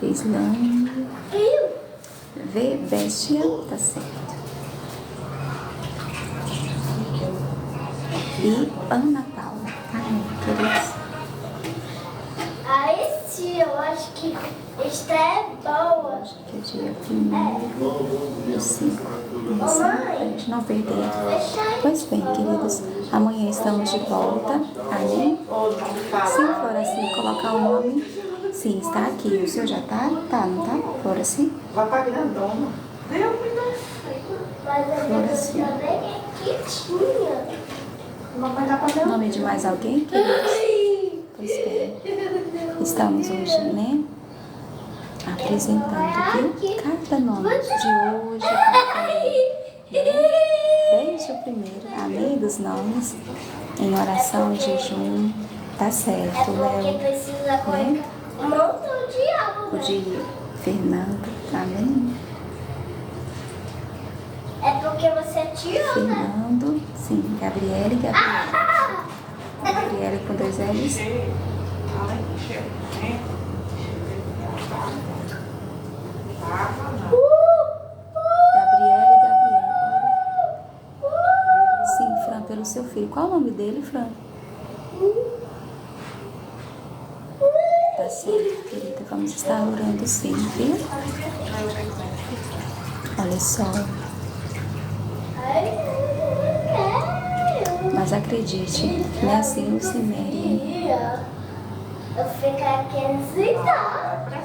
Crislane. Eu. V. Bestia, tá certo. E Ana Paula. Amém, queridos. Aí sim, eu acho que esta é boa. Acho que é dia 1º do 5. A gente não perder. Pois bem, queridos, amanhã estamos de volta. Amém? Sim, Floraci, colocar o nome. Sim, está aqui. O seu já tá? Tá, não tá? Floraci? Vai pra grandona. Mas a minha também é quietinha. Mamãe dá pra Nome de mais alguém, queridos? Pois bem. Estamos hoje, né? Apresentando, viu? Cada nome de hoje, desde o primeiro, amém, dos nomes, em oração, em jejum, tá certo, É porque Léo, precisa colocar um montão de água. o de Fernando, amém, É porque você tirou, né? Fernando, sim, Gabriele, Gabriele com 2 L's, sim, Fran, pelo seu filho, qual o nome dele, Fran? Tá certo, querida, vamos estar orando sim, viu? Olha só, mas acredite, não é assim o Ciméria. Eu ficar aqui ansiedade.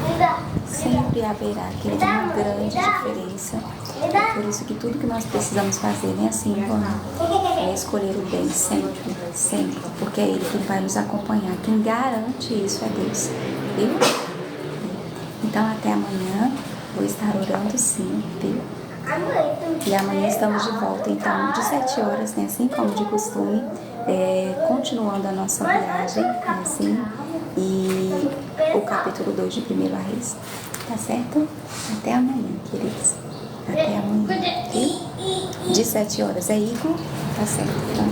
Me dá. Sempre haverá, querida, uma grande diferença. É por isso que tudo que nós precisamos fazer, né, assim, é escolher o bem sempre, sempre, porque é Ele quem vai nos acompanhar. Quem garante isso é Deus, viu? Então, até amanhã, vou estar orando sim, viu? E amanhã estamos de volta, então, de 7 horas, né, assim como de costume, continuando a nossa viagem, né, assim, e o capítulo 2 de 1º Reis, tá certo? Até amanhã, queridos. Até amanhã, viu? De 7 horas. É Igor? Tá certo, tá?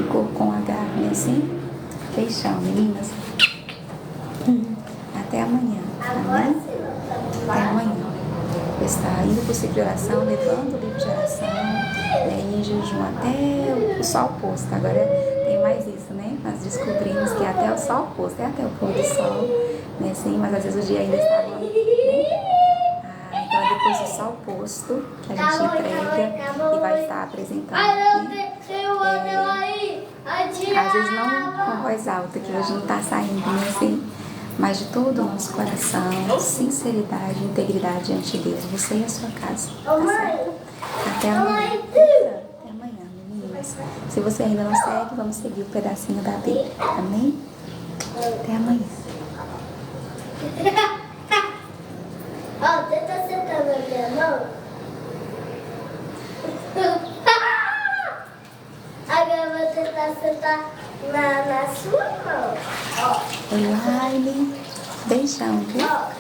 Igor com H, né, assim? Beijão, meninas. Até amanhã, amém? Até amanhã. Eu estar indo para o ciclo de oração, levando o livro de oração, em jejum até o sol posto. Agora tem mais isso, né? Nós descobrimos que até o sol posto, é até o pôr do sol, né? Sim, mas às vezes o dia ainda estava, né? Então é depois do sol posto que a gente entrega e vai estar apresentando, né? Às vezes não com voz alta, que hoje não está saindo, né? Assim, mas de todo o nosso coração, sinceridade, integridade diante de Deus, você e a sua casa, tá certo? Até amanhã. Até amanhã, meninas. Se você ainda não segue, vamos seguir o pedacinho da Bíblia, amém? Até amanhã. Ó, tenta sentar na minha mão. Agora eu vou tentar sentar na sua mão. Ó. Elaine, beijão, viu? Ó.